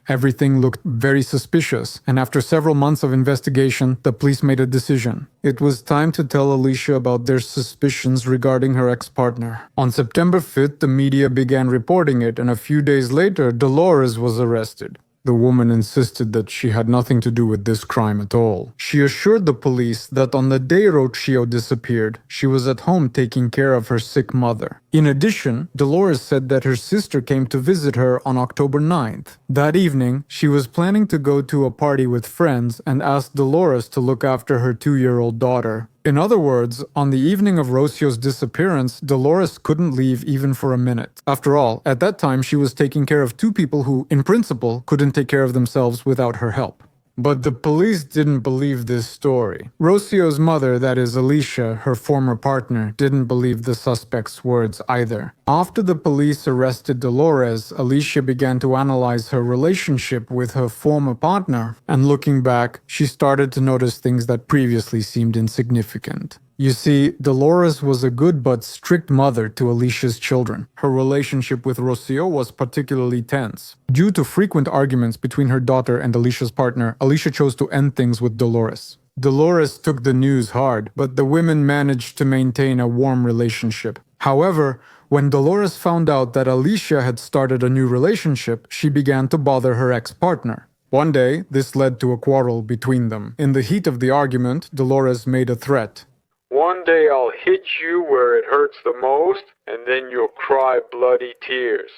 Everything looked very suspicious, and after several months of investigation, the police made a decision. It was time to tell Alicia about their suspicions regarding her ex-partner. On September 5th, the media began reporting it, and a few days later, Dolores was arrested. The woman insisted that she had nothing to do with this crime at all. She assured the police that on the day Rocio disappeared, she was at home taking care of her sick mother. In addition, Dolores said that her sister came to visit her on October 9th. That evening, she was planning to go to a party with friends and asked Dolores to look after her 2-year-old daughter. In other words, on the evening of Rocio's disappearance, Dolores couldn't leave even for a minute. After all, at that time she was taking care of two people who, in principle, couldn't take care of themselves without her help. But the police didn't believe this story. Rocio's mother, that is Alicia, her former partner, didn't believe the suspect's words either. After the police arrested Dolores, Alicia began to analyze her relationship with her former partner, and looking back, she started to notice things that previously seemed insignificant. You see, Dolores was a good but strict mother to Alicia's children. Her relationship with Rocio was particularly tense. Due to frequent arguments between her daughter and Alicia's partner, Alicia chose to end things with Dolores. Dolores took the news hard, but the women managed to maintain a warm relationship. However, when Dolores found out that Alicia had started a new relationship, she began to bother her ex-partner. One day, this led to a quarrel between them. In the heat of the argument, Dolores made a threat. One day I'll hit you where it hurts the most, and then you'll cry bloody tears.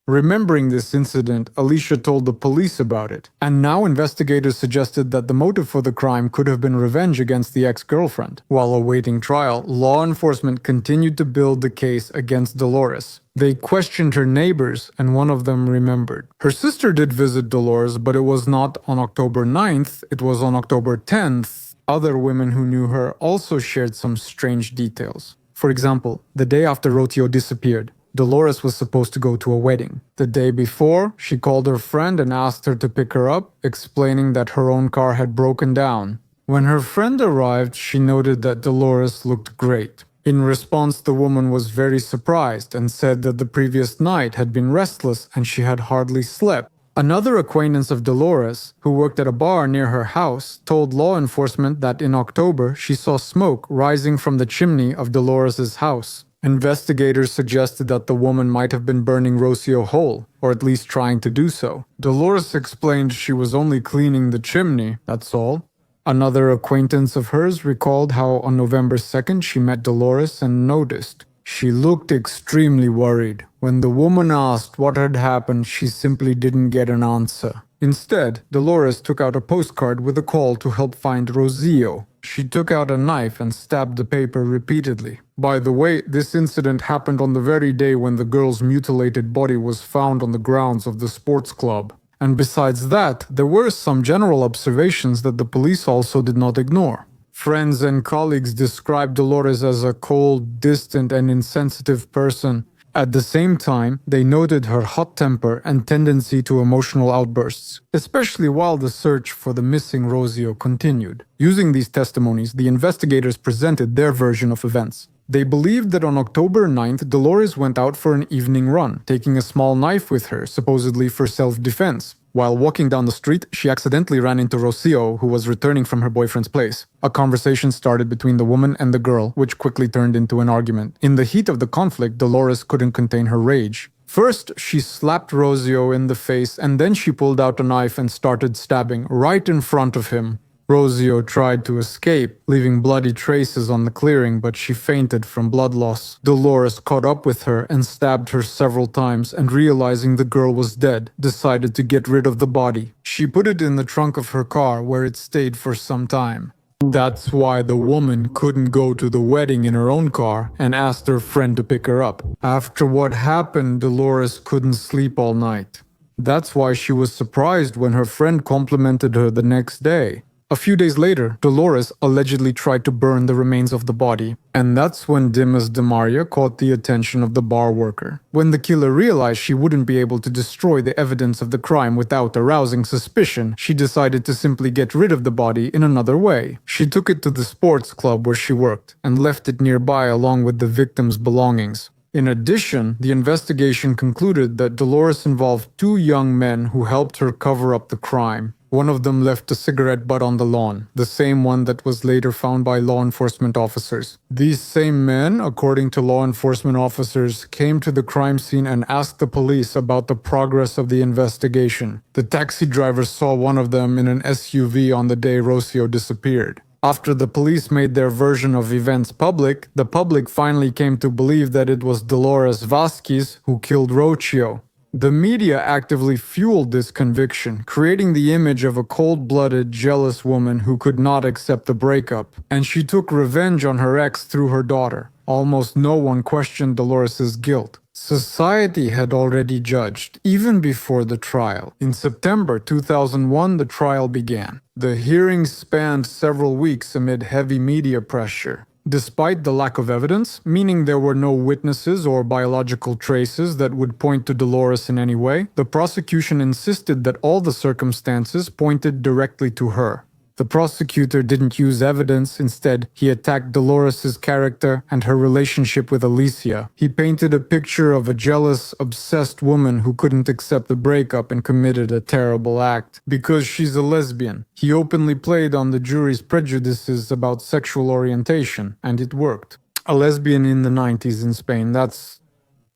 Remembering this incident, Alicia told the police about it, and now investigators suggested that the motive for the crime could have been revenge against the ex-girlfriend. While awaiting trial, law enforcement continued to build the case against Dolores. They questioned her neighbors, and one of them remembered. Her sister did visit Dolores, but it was not on October 9th, it was on October 10th. Other women who knew her also shared some strange details. For example, the day after Rocio disappeared, Dolores was supposed to go to a wedding. The day before, she called her friend and asked her to pick her up, explaining that her own car had broken down. When her friend arrived, she noted that Dolores looked great. In response, the woman was very surprised and said that the previous night had been restless and she had hardly slept. Another acquaintance of Dolores, who worked at a bar near her house, told law enforcement that in October she saw smoke rising from the chimney of Dolores's house. Investigators suggested that the woman might have been burning Rocio whole, or at least trying to do so. Dolores explained she was only cleaning the chimney, that's all. Another acquaintance of hers recalled how on November 2nd she met Dolores and noticed. She looked extremely worried. When the woman asked what had happened, she simply didn't get an answer. Instead, Dolores took out a postcard with a call to help find Rocio. She took out a knife and stabbed the paper repeatedly. By the way, this incident happened on the very day when the girl's mutilated body was found on the grounds of the sports club. And besides that, there were some general observations that the police also did not ignore. Friends and colleagues described Dolores as a cold, distant, and insensitive person. At the same time, they noted her hot temper and tendency to emotional outbursts, especially while the search for the missing Rocio continued. Using these testimonies, the investigators presented their version of events. They believed that on October 9th, Dolores went out for an evening run, taking a small knife with her, supposedly for self-defense. While walking down the street, she accidentally ran into Rocio, who was returning from her boyfriend's place. A conversation started between the woman and the girl, which quickly turned into an argument. In the heat of the conflict, Dolores couldn't contain her rage. First, she slapped Rocio in the face, and then she pulled out a knife and started stabbing right in front of him. Rocio tried to escape, leaving bloody traces on the clearing, but she fainted from blood loss. Dolores caught up with her and stabbed her several times, and realizing the girl was dead, decided to get rid of the body. She put it in the trunk of her car, where it stayed for some time. That's why the woman couldn't go to the wedding in her own car and asked her friend to pick her up. After what happened, Dolores couldn't sleep all night. That's why she was surprised when her friend complimented her the next day. A few days later, Dolores allegedly tried to burn the remains of the body, and that's when Dimas de Maria caught the attention of the bar worker. When the killer realized she wouldn't be able to destroy the evidence of the crime without arousing suspicion, she decided to simply get rid of the body in another way. She took it to the sports club where she worked, and left it nearby along with the victim's belongings. In addition, the investigation concluded that Dolores involved two young men who helped her cover up the crime. One of them left a cigarette butt on the lawn, the same one that was later found by law enforcement officers. These same men, according to law enforcement officers, came to the crime scene and asked the police about the progress of the investigation. The taxi driver saw one of them in an SUV on the day Rocio disappeared. After the police made their version of events public, the public finally came to believe that it was Dolores Vasquez who killed Rocio. The media actively fueled this conviction, creating the image of a cold-blooded, jealous woman who could not accept the breakup, and she took revenge on her ex through her daughter. Almost no one questioned Dolores's guilt. Society had already judged, even before the trial. In September 2001, the trial began. The hearings spanned several weeks amid heavy media pressure. Despite the lack of evidence, meaning there were no witnesses or biological traces that would point to Dolores in any way, the prosecution insisted that all the circumstances pointed directly to her. The prosecutor didn't use evidence. Instead, he attacked Dolores's character and her relationship with Alicia. He painted a picture of a jealous, obsessed woman who couldn't accept the breakup and committed a terrible act because she's a lesbian. He openly played on the jury's prejudices about sexual orientation, and it worked. A lesbian in the 90s in Spain,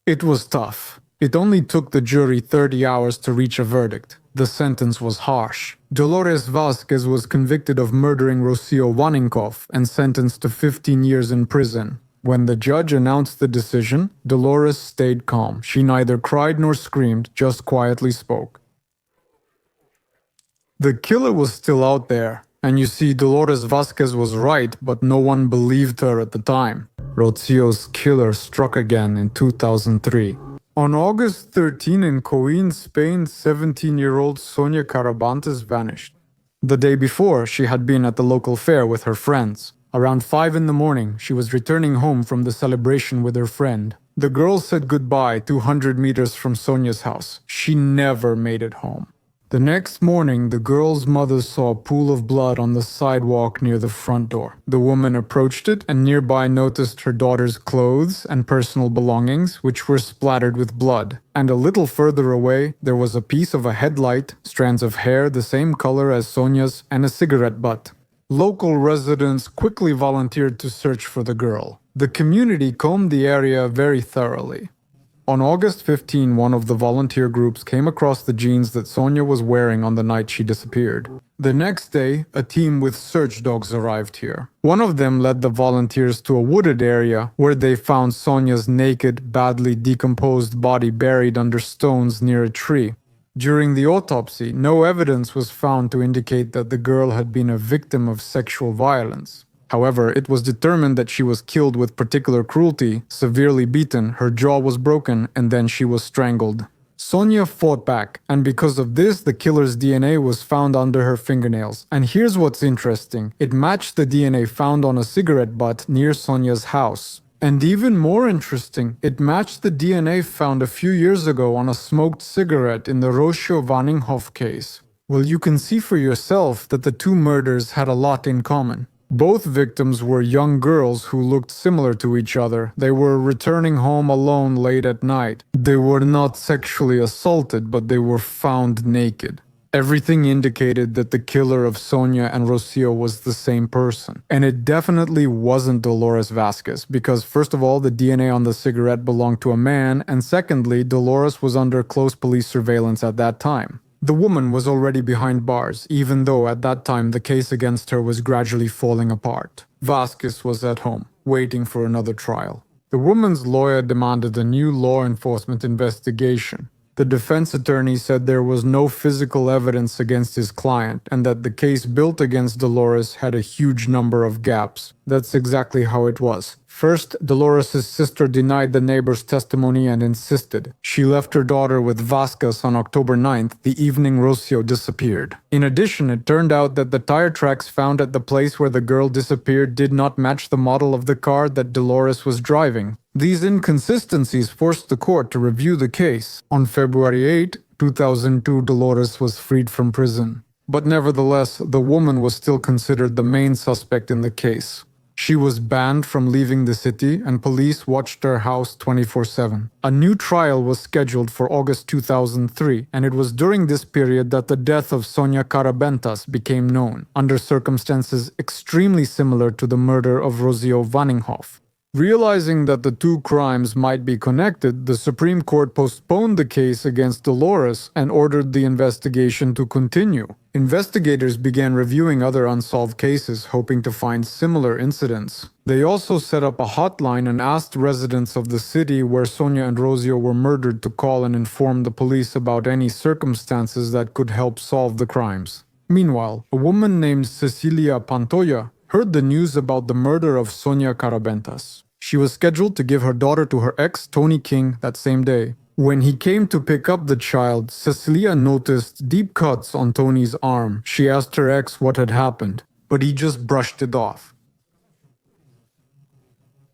it was tough. It only took the jury 30 hours to reach a verdict. The sentence was harsh. Dolores Vázquez was convicted of murdering Rocío Vaninkoff and sentenced to 15 years in prison. When the judge announced the decision, Dolores stayed calm. She neither cried nor screamed, just quietly spoke. The killer was still out there, and you see, Dolores Vázquez was right, but no one believed her at the time. Rocío's killer struck again in 2003. On August 13 in Coín, Spain, 17-year-old Sonia Carabantes vanished. The day before, she had been at the local fair with her friends. Around 5 in the morning, she was returning home from the celebration with her friend. The girl said goodbye 200 meters from Sonia's house. She never made it home. The next morning, the girl's mother saw a pool of blood on the sidewalk near the front door. The woman approached it and nearby noticed her daughter's clothes and personal belongings, which were splattered with blood. And a little further away, there was a piece of a headlight, strands of hair the same color as Sonia's, and a cigarette butt. Local residents quickly volunteered to search for the girl. The community combed the area very thoroughly. On August 15, one of the volunteer groups came across the jeans that Sonia was wearing on the night she disappeared. The next day, a team with search dogs arrived here. One of them led the volunteers to a wooded area where they found Sonia's naked, badly decomposed body buried under stones near a tree. During the autopsy, no evidence was found to indicate that the girl had been a victim of sexual violence. However, it was determined that she was killed with particular cruelty, severely beaten, her jaw was broken, and then she was strangled. Sonia fought back, and because of this, the killer's DNA was found under her fingernails. And here's what's interesting. It matched the DNA found on a cigarette butt near Sonia's house. And even more interesting, it matched the DNA found a few years ago on a smoked cigarette in the Rocío Vaninkoff case. Well, you can see for yourself that the two murders had a lot in common. Both victims were young girls who looked similar to each other. They were returning home alone late at night. They were not sexually assaulted, but they were found naked. Everything indicated that the killer of Sonia and Rocío was the same person. And it definitely wasn't Dolores Vázquez, because first of all, the DNA on the cigarette belonged to a man, and secondly, Dolores was under close police surveillance at that time. The woman was already behind bars, even though at that time the case against her was gradually falling apart. Vázquez was at home, waiting for another trial. The woman's lawyer demanded a new law enforcement investigation. The defense attorney said there was no physical evidence against his client and that the case built against Dolores had a huge number of gaps. That's exactly how it was. First, Dolores' sister denied the neighbor's testimony and insisted. She left her daughter with Vázquez on October 9th, the evening Rocío disappeared. In addition, it turned out that the tire tracks found at the place where the girl disappeared did not match the model of the car that Dolores was driving. These inconsistencies forced the court to review the case. On February 8, 2002, Dolores was freed from prison. But nevertheless, the woman was still considered the main suspect in the case. She was banned from leaving the city, and police watched her house 24/7. A new trial was scheduled for August 2003, and it was during this period that the death of Sonia Carabantes became known, under circumstances extremely similar to the murder of Rocío Vaninkoff. Realizing that the two crimes might be connected, the Supreme Court postponed the case against Dolores and ordered the investigation to continue. Investigators began reviewing other unsolved cases, hoping to find similar incidents. They also set up a hotline and asked residents of the city where Sonia and Rosio were murdered to call and inform the police about any circumstances that could help solve the crimes. Meanwhile, a woman named Cecilia Pantoja heard the news about the murder of Sonia Carabentas. She was scheduled to give her daughter to her ex, Tony King, that same day. When he came to pick up the child, Cecilia noticed deep cuts on Tony's arm. She asked her ex what had happened, but he just brushed it off.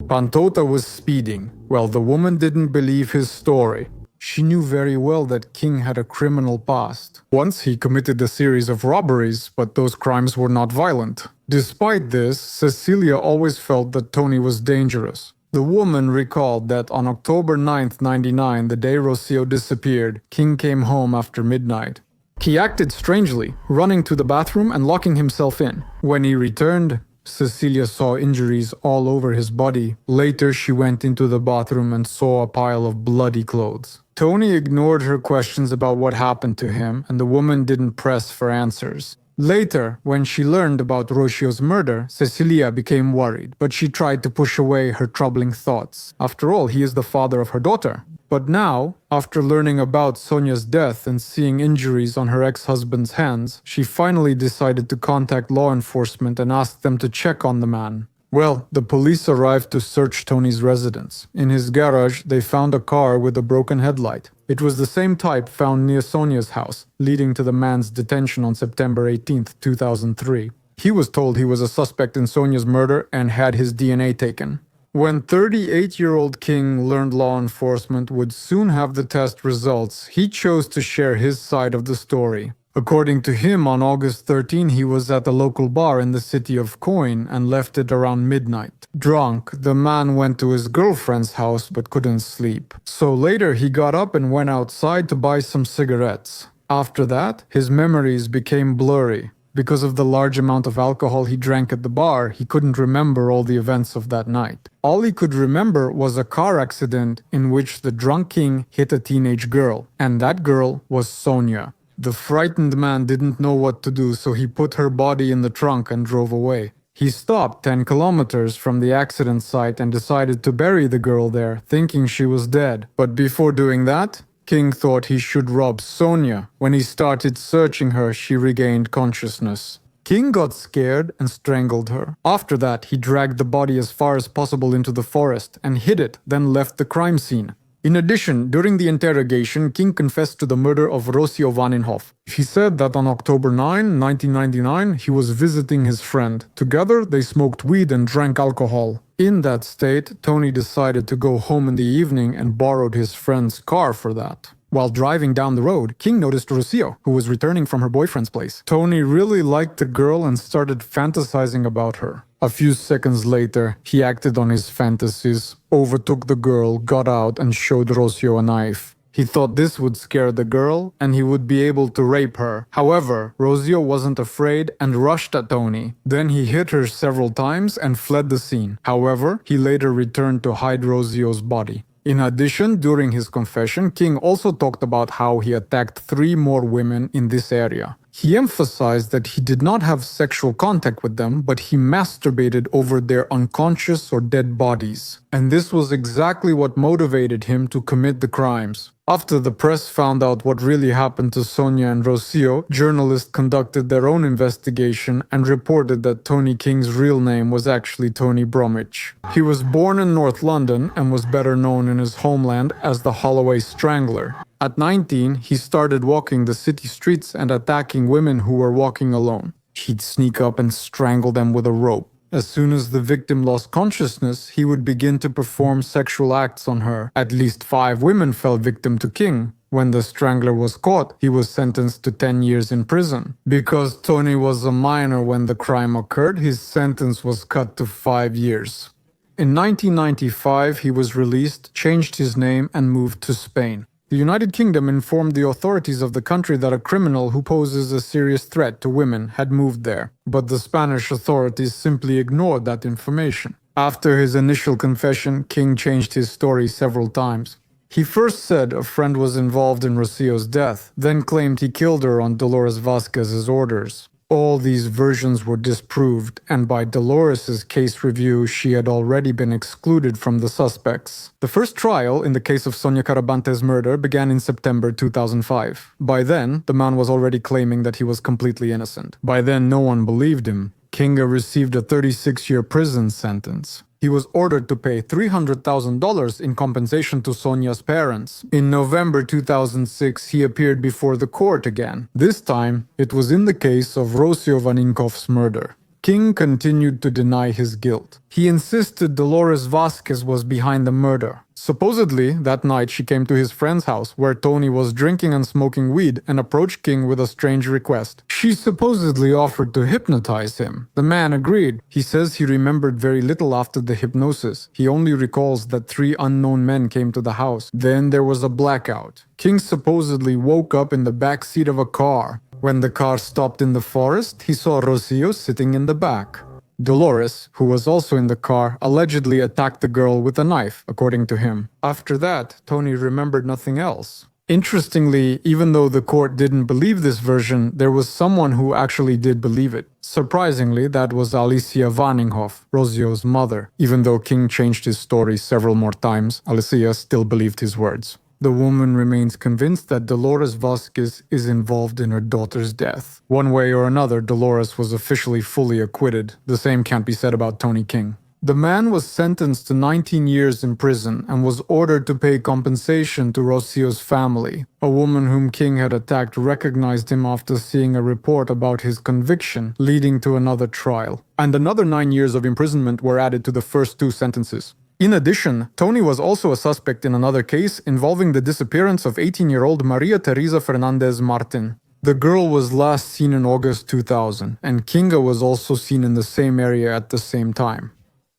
Pantota was speeding. Well, the woman didn't believe his story. She knew very well that King had a criminal past. Once he committed a series of robberies, but those crimes were not violent. Despite this, Cecilia always felt that Tony was dangerous. The woman recalled that on October 9th, 99, the day Rocio disappeared, King came home after midnight. He acted strangely, running to the bathroom and locking himself in. When he returned, Cecilia saw injuries all over his body. Later, she went into the bathroom and saw a pile of bloody clothes. Tony ignored her questions about what happened to him, and the woman didn't press for answers. Later, when she learned about Rocio's murder, Cecilia became worried, but she tried to push away her troubling thoughts. After all, he is the father of her daughter. But now, after learning about Sonia's death and seeing injuries on her ex-husband's hands, she finally decided to contact law enforcement and ask them to check on the man. Well, the police arrived to search Tony's residence. In his garage, they found a car with a broken headlight. It was the same type found near Sonia's house, leading to the man's detention on September 18, 2003. He was told he was a suspect in Sonia's murder and had his DNA taken. When 38-year-old King learned law enforcement would soon have the test results, he chose to share his side of the story. According to him, on August 13, he was at a local bar in the city of Coin and left it around midnight. Drunk, the man went to his girlfriend's house but couldn't sleep. So later he got up and went outside to buy some cigarettes. After that, his memories became blurry. Because of the large amount of alcohol he drank at the bar, he couldn't remember all the events of that night. All he could remember was a car accident in which the drunk King hit a teenage girl, and that girl was Sonia. The frightened man didn't know what to do, so he put her body in the trunk and drove away. He stopped 10 kilometers from the accident site and decided to bury the girl there, thinking she was dead. But before doing that, King thought he should rob Sonia. When he started searching her, she regained consciousness. King got scared and strangled her. After that, he dragged the body as far as possible into the forest and hid it, then left the crime scene. In addition, during the interrogation, King confessed to the murder of Rocio Vanenhoff. He said that on October 9, 1999, he was visiting his friend. Together, they smoked weed and drank alcohol. In that state, Tony decided to go home in the evening and borrowed his friend's car for that. While driving down the road, King noticed Rocio, who was returning from her boyfriend's place. Tony really liked the girl and started fantasizing about her. A few seconds later, he acted on his fantasies, overtook the girl, got out, and showed Rocio a knife. He thought this would scare the girl, and he would be able to rape her. However, Rocio wasn't afraid and rushed at Tony. Then he hit her several times and fled the scene. However, he later returned to hide Rocio's body. In addition, during his confession, King also talked about how he attacked 3 more women in this area. He emphasized that he did not have sexual contact with them, but he masturbated over their unconscious or dead bodies. And this was exactly what motivated him to commit the crimes. After the press found out what really happened to Sonia and Rocio, journalists conducted their own investigation and reported that Tony King's real name was actually Tony Bromwich. He was born in North London and was better known in his homeland as the Holloway Strangler. At 19, he started walking the city streets and attacking women who were walking alone. He'd sneak up and strangle them with a rope. As soon as the victim lost consciousness, he would begin to perform sexual acts on her. At least 5 women fell victim to King. When the strangler was caught, he was sentenced to 10 years in prison. Because Tony was a minor when the crime occurred, his sentence was cut to 5 years. In 1995, he was released, changed his name, and moved to Spain. The United Kingdom informed the authorities of the country that a criminal who poses a serious threat to women had moved there, but the Spanish authorities simply ignored that information. After his initial confession, King changed his story several times. He first said a friend was involved in Rocio's death, then claimed he killed her on Dolores Vasquez's orders. All these versions were disproved, and by Dolores's case review, she had already been excluded from the suspects. The first trial in the case of Sonia Carabante's murder began in September 2005. By then, the man was already claiming that he was completely innocent. By then, no one believed him. Kinga received a 36-year prison sentence. He was ordered to pay $300,000 in compensation to Sonia's parents. In November 2006, he appeared before the court again. This time, it was in the case of Rocio Vaninkov's murder. King continued to deny his guilt. He insisted Dolores Vasquez was behind the murder. Supposedly, that night she came to his friend's house where Tony was drinking and smoking weed and approached King with a strange request. She supposedly offered to hypnotize him. The man agreed. He says he remembered very little after the hypnosis. He only recalls that 3 unknown men came to the house. Then there was a blackout. King supposedly woke up in the back seat of a car. When the car stopped in the forest, he saw Rocio sitting in the back. Dolores, who was also in the car, allegedly attacked the girl with a knife, according to him. After that, Tony remembered nothing else. Interestingly, even though the court didn't believe this version, there was someone who actually did believe it. Surprisingly, that was Alicia Vaninghoff, Rocio's mother. Even though King changed his story several more times, Alicia still believed his words. The woman remains convinced that Dolores Vasquez is involved in her daughter's death. One way or another, Dolores was officially fully acquitted. The same can't be said about Tony King. The man was sentenced to 19 years in prison and was ordered to pay compensation to Rocio's family. A woman whom King had attacked recognized him after seeing a report about his conviction, leading to another trial. And another 9 years of imprisonment were added to the first 2 sentences. In addition, Tony was also a suspect in another case involving the disappearance of 18-year-old Maria Teresa Fernandez Martin. The girl was last seen in August 2000, and Kinga was also seen in the same area at the same time.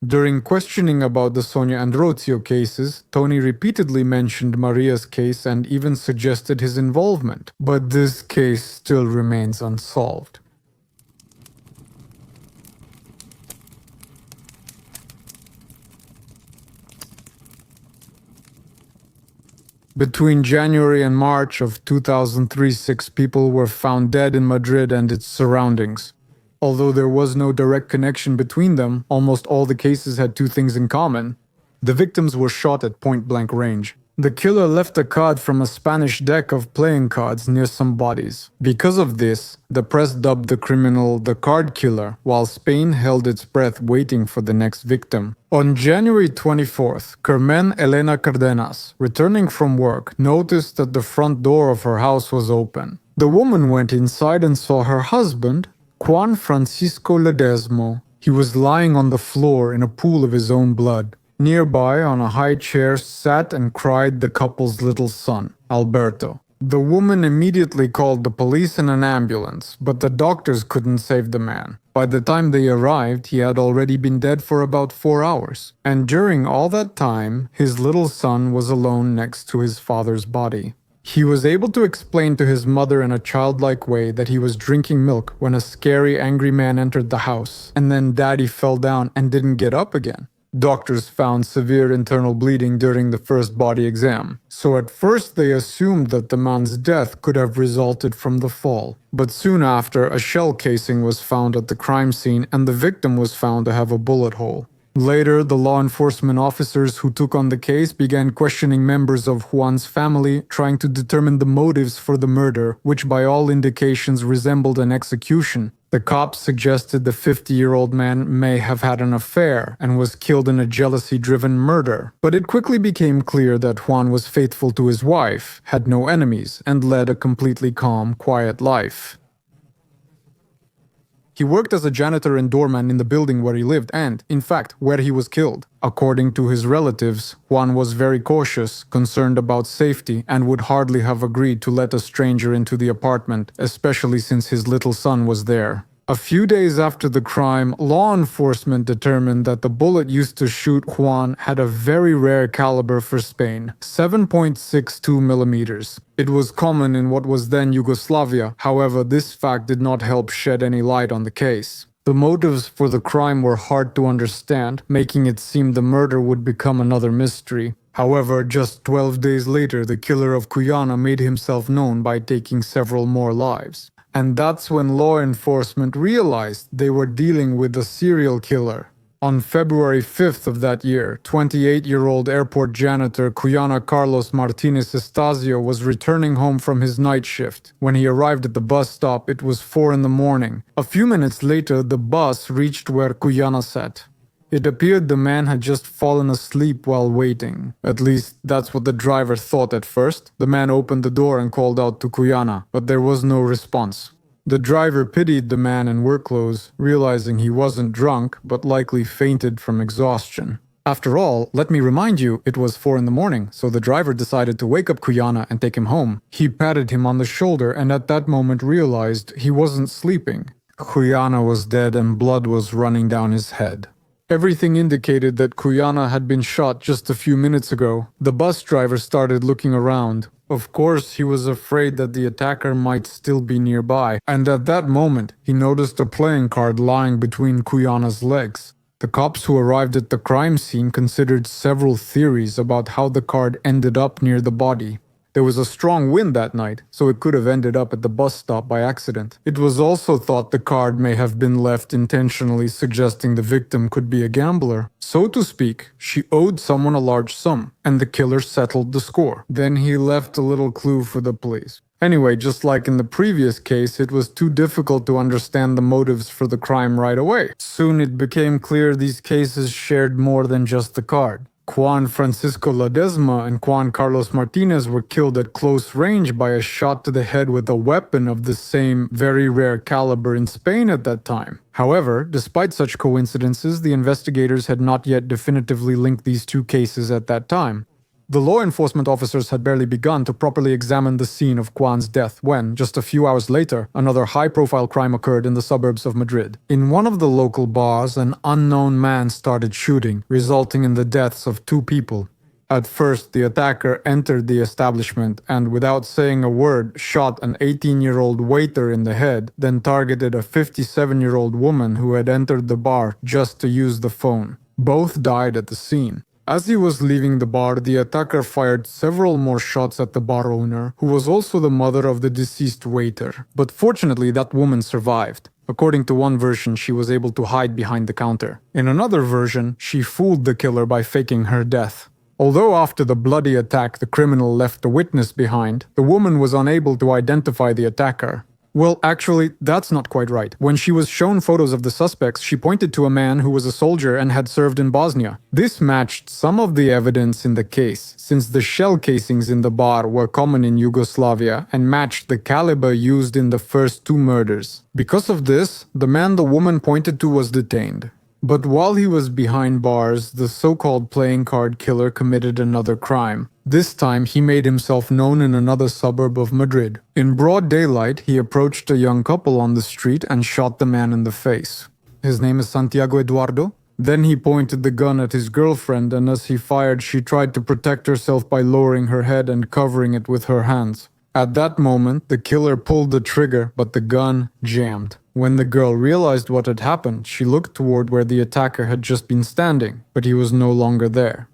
During questioning about the Sonia and Rocio cases, Tony repeatedly mentioned Maria's case and even suggested his involvement, but this case still remains unsolved. Between January and March of 2003, 6 people were found dead in Madrid and its surroundings. Although there was no direct connection between them, almost all the cases had 2 things in common. The victims were shot at point-blank range. The killer left a card from a Spanish deck of playing cards near some bodies. Because of this, the press dubbed the criminal the card killer, while Spain held its breath waiting for the next victim. On January 24th, Carmen Elena Cardenas, returning from work, noticed that the front door of her house was open. The woman went inside and saw her husband, Juan Francisco Ledesmo. He was lying on the floor in a pool of his own blood. Nearby, on a high chair, sat and cried the couple's little son, Alberto. The woman immediately called the police and an ambulance, but the doctors couldn't save the man. By the time they arrived, he had already been dead for about 4 hours. And during all that time, his little son was alone next to his father's body. He was able to explain to his mother in a childlike way that he was drinking milk when a scary, angry man entered the house, and then Daddy fell down and didn't get up again. Doctors found severe internal bleeding during the first body exam, so at first they assumed that the man's death could have resulted from the fall. But soon after, a shell casing was found at the crime scene and the victim was found to have a bullet hole. Later, the law enforcement officers who took on the case began questioning members of Juan's family, trying to determine the motives for the murder, which by all indications resembled an execution. The cops suggested the 50-year-old man may have had an affair and was killed in a jealousy-driven murder. But it quickly became clear that Juan was faithful to his wife, had no enemies, and led a completely calm, quiet life. He worked as a janitor and doorman in the building where he lived and, in fact, where he was killed. According to his relatives, Juan was very cautious, concerned about safety, and would hardly have agreed to let a stranger into the apartment, especially since his little son was there. A few days after the crime, law enforcement determined that the bullet used to shoot Juan had a very rare caliber for Spain, 7.62 millimeters. It was common in what was then Yugoslavia, however, this fact did not help shed any light on the case. The motives for the crime were hard to understand, making it seem the murder would become another mystery. However, just 12 days later, the killer of Cuyana made himself known by taking several more lives. And that's when law enforcement realized they were dealing with a serial killer. On February 5th of that year, 28-year-old airport janitor Cuyana Carlos Martinez Estasio was returning home from his night shift. When he arrived at the bus stop, it was 4 in the morning. A few minutes later, the bus reached where Cuyana sat. It appeared the man had just fallen asleep while waiting. At least, that's what the driver thought at first. The man opened the door and called out to Cuyana, but there was no response. The driver pitied the man in work clothes, realizing he wasn't drunk, but likely fainted from exhaustion. After all, let me remind you, it was 4 in the morning, so the driver decided to wake up Cuyana and take him home. He patted him on the shoulder and at that moment realized he wasn't sleeping. Cuyana was dead and blood was running down his head. Everything indicated that Cuyana had been shot just a few minutes ago. The bus driver started looking around. Of course, he was afraid that the attacker might still be nearby, and at that moment, he noticed a playing card lying between Cuyana's legs. The cops who arrived at the crime scene considered several theories about how the card ended up near the body. There was a strong wind that night, so it could have ended up at the bus stop by accident. It was also thought the card may have been left intentionally, suggesting the victim could be a gambler. So to speak, she owed someone a large sum, and the killer settled the score. Then he left a little clue for the police. Anyway, just like in the previous case, it was too difficult to understand the motives for the crime right away. Soon it became clear these cases shared more than just the card. Juan Francisco Ledesma and Juan Carlos Martinez were killed at close range by a shot to the head with a weapon of the same very rare caliber in Spain at that time. However, despite such coincidences, the investigators had not yet definitively linked these two cases at that time. The law enforcement officers had barely begun to properly examine the scene of Juan's death when, just a few hours later, another high-profile crime occurred in the suburbs of Madrid. In one of the local bars, an unknown man started shooting, resulting in the deaths of 2 people. At first, the attacker entered the establishment and, without saying a word, shot an 18-year-old waiter in the head, then targeted a 57-year-old woman who had entered the bar just to use the phone. Both died at the scene. As he was leaving the bar, the attacker fired several more shots at the bar owner, who was also the mother of the deceased waiter. But fortunately, that woman survived. According to one version, she was able to hide behind the counter. In another version, she fooled the killer by faking her death. Although after the bloody attack the criminal left a witness behind, the woman was unable to identify the attacker. Well, actually, that's not quite right. When she was shown photos of the suspects, she pointed to a man who was a soldier and had served in Bosnia. This matched some of the evidence in the case, since the shell casings in the bar were common in Yugoslavia and matched the caliber used in the first 2 murders. Because of this, the man the woman pointed to was detained. But while he was behind bars, the so-called playing card killer committed another crime. This time, he made himself known in another suburb of Madrid. In broad daylight, he approached a young couple on the street and shot the man in the face. His name is Santiago Eduardo. Then he pointed the gun at his girlfriend, and as he fired, she tried to protect herself by lowering her head and covering it with her hands. At that moment, the killer pulled the trigger, but the gun jammed. When the girl realized what had happened, she looked toward where the attacker had just been standing, but he was no longer there.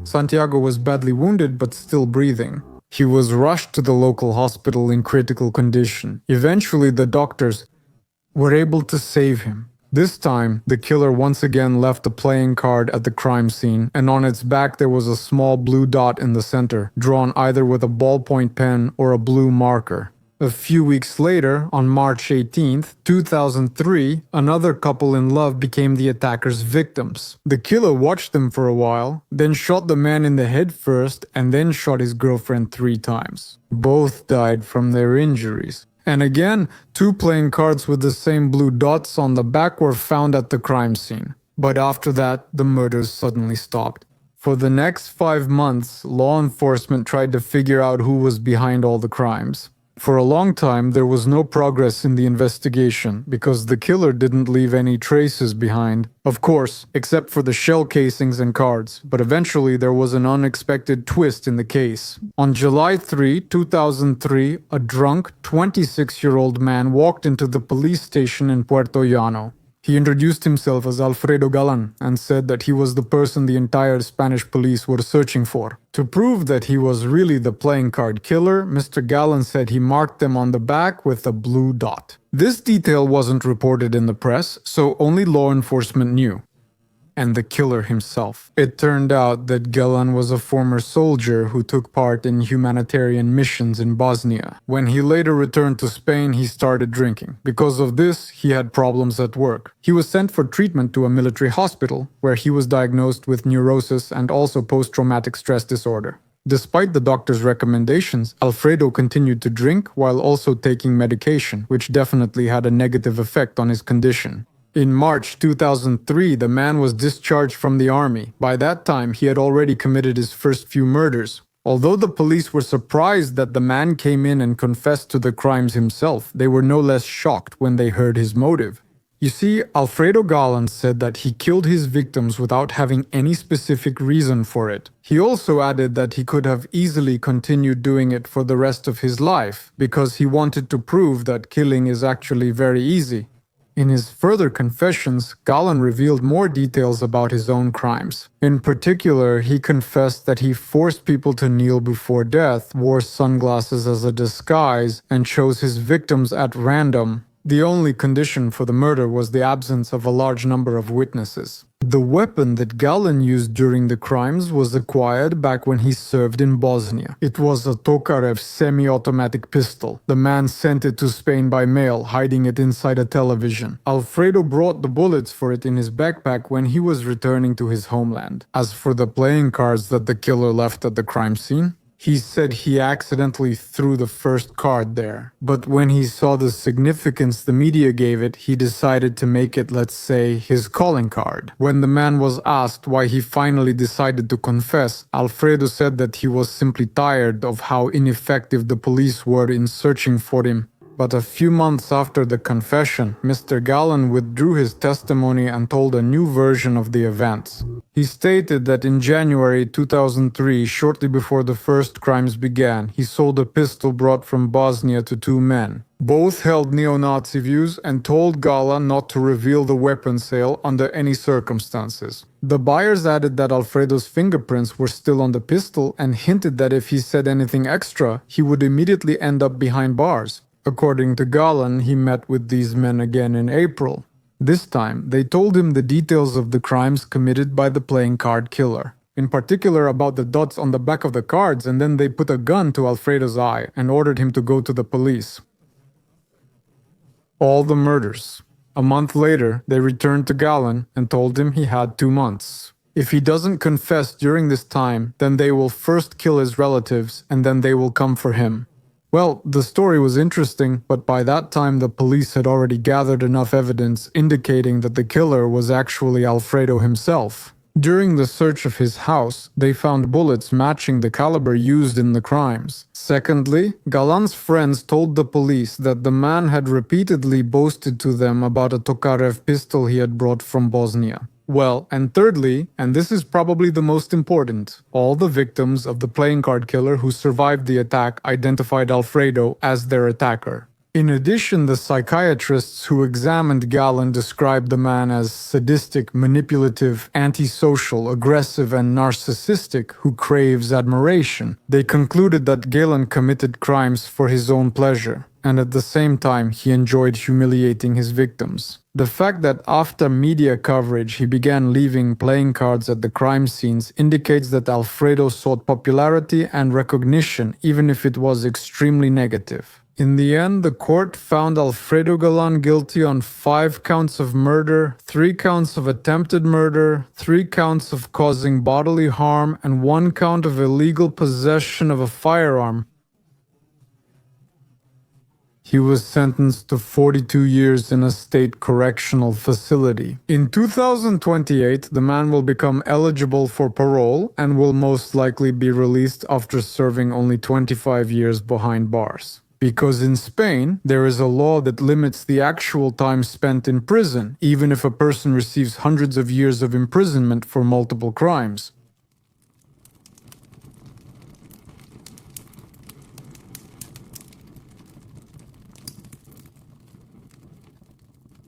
Santiago was badly wounded but still breathing. He was rushed to the local hospital in critical condition. Eventually, the doctors were able to save him. This time, the killer once again left a playing card at the crime scene, and on its back there was a small blue dot in the center, drawn either with a ballpoint pen or a blue marker. A few weeks later, on March 18th, 2003, another couple in love became the attacker's victims. The killer watched them for a while, then shot the man in the head first, and then shot his girlfriend 3 times. Both died from their injuries. And again, 2 playing cards with the same blue dots on the back were found at the crime scene. But after that, the murders suddenly stopped. For the next 5 months, law enforcement tried to figure out who was behind all the crimes. For a long time, there was no progress in the investigation because the killer didn't leave any traces behind. Of course, except for the shell casings and cards, but eventually there was an unexpected twist in the case. On July 3, 2003, a drunk 26-year-old man walked into the police station in Puerto. He introduced himself as Alfredo Galan and said that he was the person the entire Spanish police were searching for. To prove that he was really the playing card killer, Mr. Galan said he marked them on the back with a blue dot. This detail wasn't reported in the press, so only law enforcement knew. And the killer himself. It turned out that Galan was a former soldier who took part in humanitarian missions in Bosnia. When he later returned to Spain, he started drinking. Because of this, he had problems at work. He was sent for treatment to a military hospital, where he was diagnosed with neurosis and also post-traumatic stress disorder. Despite the doctor's recommendations, Alfredo continued to drink while also taking medication, which definitely had a negative effect on his condition. In March 2003, the man was discharged from the army. By that time, he had already committed his first few murders. Although the police were surprised that the man came in and confessed to the crimes himself, they were no less shocked when they heard his motive. You see, Alfredo Galan said that he killed his victims without having any specific reason for it. He also added that he could have easily continued doing it for the rest of his life, because he wanted to prove that killing is actually very easy. In his further confessions, Galan revealed more details about his own crimes. In particular, he confessed that he forced people to kneel before death, wore sunglasses as a disguise, and chose his victims at random. The only condition for the murder was the absence of a large number of witnesses. The weapon that Galan used during the crimes was acquired back when he served in Bosnia. It was a Tokarev semi-automatic pistol. The man sent it to Spain by mail, hiding it inside a television. Alfredo brought the bullets for it in his backpack when he was returning to his homeland. As for the playing cards that the killer left at the crime scene, he said he accidentally threw the first card there. But when he saw the significance the media gave it, he decided to make it, let's say, his calling card. When the man was asked why he finally decided to confess, Alfredo said that he was simply tired of how ineffective the police were in searching for him. But a few months after the confession, Mr. Galan withdrew his testimony and told a new version of the events. He stated that in January 2003, shortly before the first crimes began, he sold a pistol brought from Bosnia to two men. Both held neo-Nazi views and told Galan not to reveal the weapon sale under any circumstances. The buyers added that Alfredo's fingerprints were still on the pistol and hinted that if he said anything extra, he would immediately end up behind bars. According to Galan, he met with these men again in April. This time, they told him the details of the crimes committed by the playing card killer. In particular about the dots on the back of the cards, and then they put a gun to Alfredo's eye and ordered him to go to the police. All the murders. A month later, they returned to Galan and told him he had 2 months. If he doesn't confess during this time, then they will first kill his relatives and then they will come for him. Well, the story was interesting, but by that time the police had already gathered enough evidence indicating that the killer was actually Alfredo himself. During the search of his house, they found bullets matching the caliber used in the crimes. Secondly, Galan's friends told the police that the man had repeatedly boasted to them about a Tokarev pistol he had brought from Bosnia. Well, and thirdly, and this is probably the most important, all the victims of the playing card killer who survived the attack identified Alfredo as their attacker. In addition, the psychiatrists who examined Galan described the man as sadistic, manipulative, antisocial, aggressive, and narcissistic who craves admiration. They concluded that Galan committed crimes for his own pleasure, and at the same time he enjoyed humiliating his victims. The fact that after media coverage he began leaving playing cards at the crime scenes indicates that Alfredo sought popularity and recognition, even if it was extremely negative. In the end, the court found Alfredo Galan guilty on 5 counts of murder, 3 counts of attempted murder, 3 counts of causing bodily harm, and 1 count of illegal possession of a firearm. He was sentenced to 42 years in a state correctional facility. In 2028, the man will become eligible for parole and will most likely be released after serving only 25 years behind bars. Because in Spain, there is a law that limits the actual time spent in prison, even if a person receives hundreds of years of imprisonment for multiple crimes.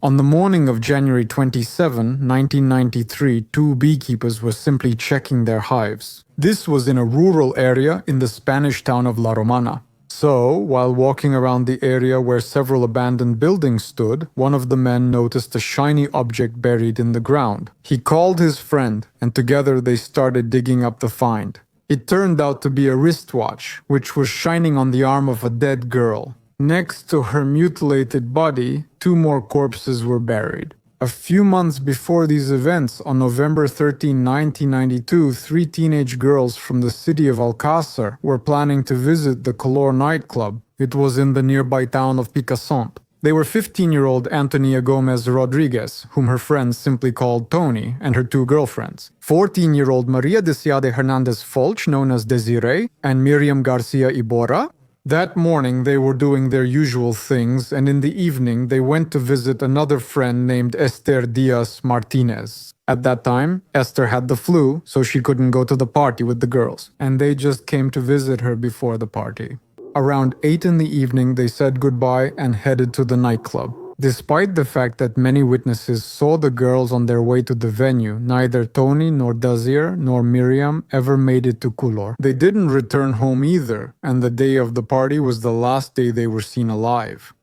On the morning of January 27, 1993, two beekeepers were simply checking their hives. This was in a rural area in the Spanish town of La Romana. So, while walking around the area where several abandoned buildings stood, one of the men noticed a shiny object buried in the ground. He called his friend, and together they started digging up the find. It turned out to be a wristwatch, which was shining on the arm of a dead girl. Next to her mutilated body, two more corpses were buried. A few months before these events, on November 13, 1992, three teenage girls from the city of Alcàsser were planning to visit the Color nightclub. It was in the nearby town of Picassent. They were 15-year-old Antonia Gomez Rodriguez, whom her friends simply called Tony, and her two girlfriends. 14-year-old Maria Deseade Hernandez Folch, known as Desiree, and Miriam Garcia Iborra. That morning, they were doing their usual things, and in the evening, they went to visit another friend named Esther Diaz Martinez. At that time, Esther had the flu, so she couldn't go to the party with the girls, and they just came to visit her before the party. Around 8 in the evening, they said goodbye and headed to the nightclub. Despite the fact that many witnesses saw the girls on their way to the venue, neither Tony nor Dazir nor Miriam ever made it to Kulor. They didn't return home either, and the day of the party was the last day they were seen alive.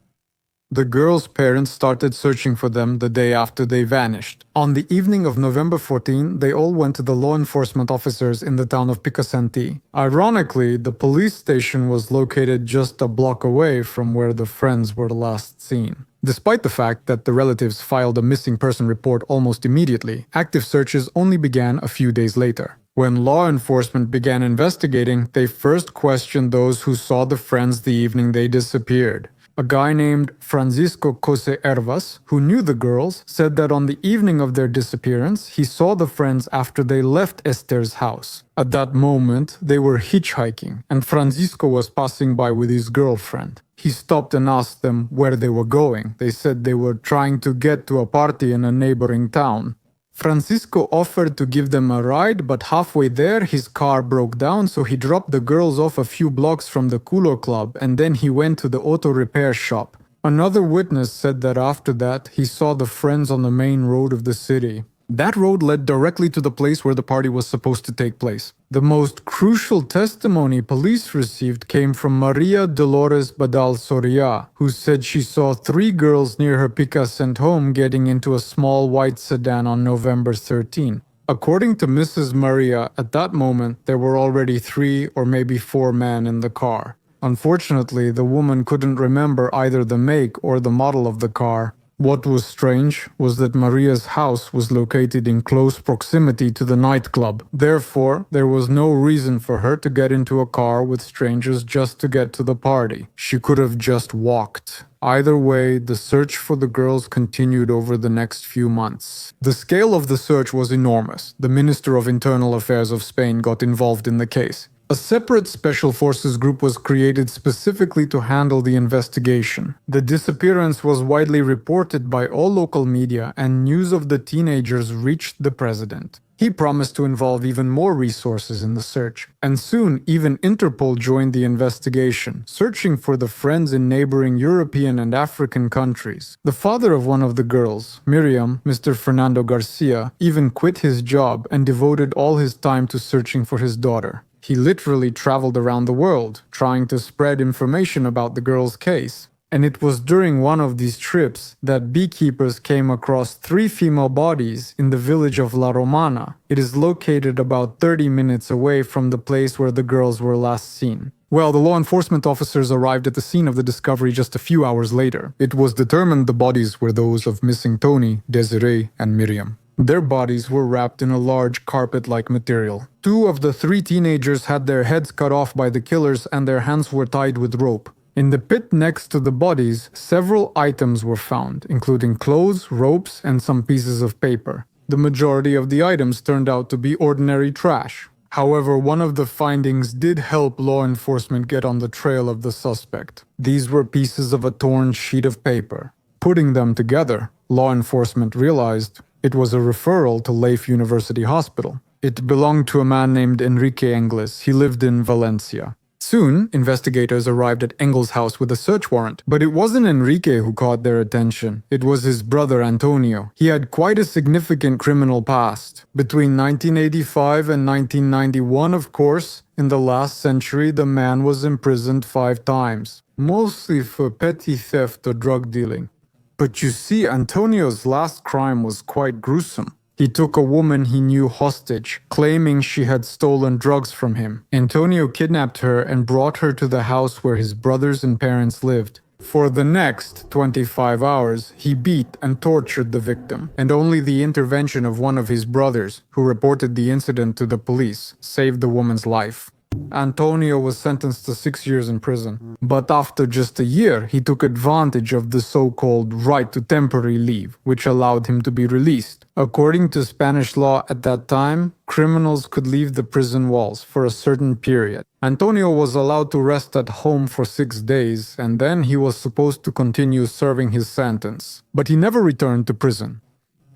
The girls' parents started searching for them the day after they vanished. On the evening of November 14, they all went to the law enforcement officers in the town of Picassenti. Ironically, the police station was located just a block away from where the friends were last seen. Despite the fact that the relatives filed a missing person report almost immediately, active searches only began a few days later. When law enforcement began investigating, they first questioned those who saw the friends the evening they disappeared. A guy named Francisco Cose Hervas, who knew the girls, said that on the evening of their disappearance, he saw the friends after they left Esther's house. At that moment, they were hitchhiking, and Francisco was passing by with his girlfriend. He stopped and asked them where they were going. They said they were trying to get to a party in a neighboring town. Francisco offered to give them a ride, but halfway there his car broke down, so he dropped the girls off a few blocks from the Culo Club, and then he went to the auto repair shop. Another witness said that after that he saw the friends on the main road of the city. That road led directly to the place where the party was supposed to take place. The most crucial testimony police received came from Maria Dolores Badal Soria, who said she saw three girls near her Picassent home getting into a small white sedan on November 13. According to Mrs. Maria, at that moment there were already 3 or maybe 4 men in the car. Unfortunately, the woman couldn't remember either the make or the model of the car. What was strange was that Maria's house was located in close proximity to the nightclub. Therefore, there was no reason for her to get into a car with strangers just to get to the party. She could have just walked. Either way, the search for the girls continued over the next few months. The scale of the search was enormous. The Minister of Internal Affairs of Spain got involved in the case. A separate Special Forces group was created specifically to handle the investigation. The disappearance was widely reported by all local media, and news of the teenagers reached the president. He promised to involve even more resources in the search, and soon even Interpol joined the investigation, searching for the friends in neighboring European and African countries. The father of one of the girls, Miriam, Mr. Fernando Garcia, even quit his job and devoted all his time to searching for his daughter. He literally traveled around the world, trying to spread information about the girl's case. And it was during one of these trips that beekeepers came across 3 female bodies in the village of La Romana. It is located about 30 minutes away from the place where the girls were last seen. Well, the law enforcement officers arrived at the scene of the discovery just a few hours later. It was determined the bodies were those of missing Tony, Desiree, and Miriam. Their bodies were wrapped in a large carpet-like material. 2 of the 3 teenagers had their heads cut off by the killers and their hands were tied with rope. In the pit next to the bodies, several items were found, including clothes, ropes, and some pieces of paper. The majority of the items turned out to be ordinary trash. However, one of the findings did help law enforcement get on the trail of the suspect. These were pieces of a torn sheet of paper. Putting them together, law enforcement realized it was a referral to Leif University Hospital. It belonged to a man named Enrique Engles. He lived in Valencia. Soon, investigators arrived at Engel's house with a search warrant, but it wasn't Enrique who caught their attention. It was his brother Antonio. He had quite a significant criminal past. Between 1985 and 1991, of course, in the last century, the man was imprisoned 5 times, mostly for petty theft or drug dealing. But you see, Antonio's last crime was quite gruesome. He took a woman he knew hostage, claiming she had stolen drugs from him. Antonio kidnapped her and brought her to the house where his brothers and parents lived. For the next 25 hours, he beat and tortured the victim, and only the intervention of one of his brothers, who reported the incident to the police, saved the woman's life. Antonio was sentenced to 6 years in prison, but after just a year, he took advantage of the so-called right to temporary leave, which allowed him to be released. According to Spanish law at that time, criminals could leave the prison walls for a certain period. Antonio was allowed to rest at home for 6 days, and then he was supposed to continue serving his sentence. But he never returned to prison.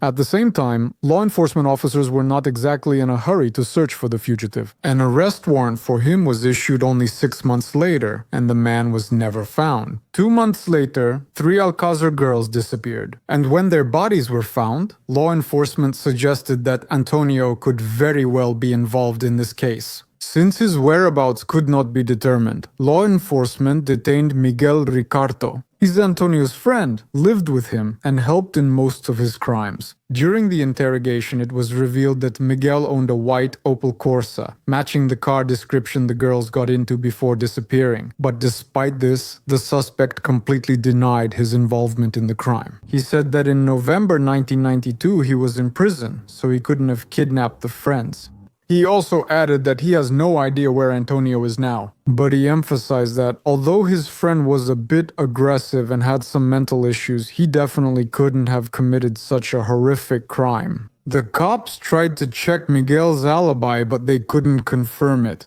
At the same time, law enforcement officers were not exactly in a hurry to search for the fugitive. An arrest warrant for him was issued only 6 months later, and the man was never found. 2 months later, 3 Alcàsser girls disappeared. And when their bodies were found, law enforcement suggested that Antonio could very well be involved in this case. Since his whereabouts could not be determined, law enforcement detained Miguel Ricardo. He's Antonio's friend, lived with him, and helped in most of his crimes. During the interrogation, it was revealed that Miguel owned a white Opel Corsa, matching the car description the girls got into before disappearing. But despite this, the suspect completely denied his involvement in the crime. He said that in November 1992 he was in prison, so he couldn't have kidnapped the friends. He also added that he has no idea where Antonio is now, but he emphasized that although his friend was a bit aggressive and had some mental issues, he definitely couldn't have committed such a horrific crime. The cops tried to check Miguel's alibi, but they couldn't confirm it.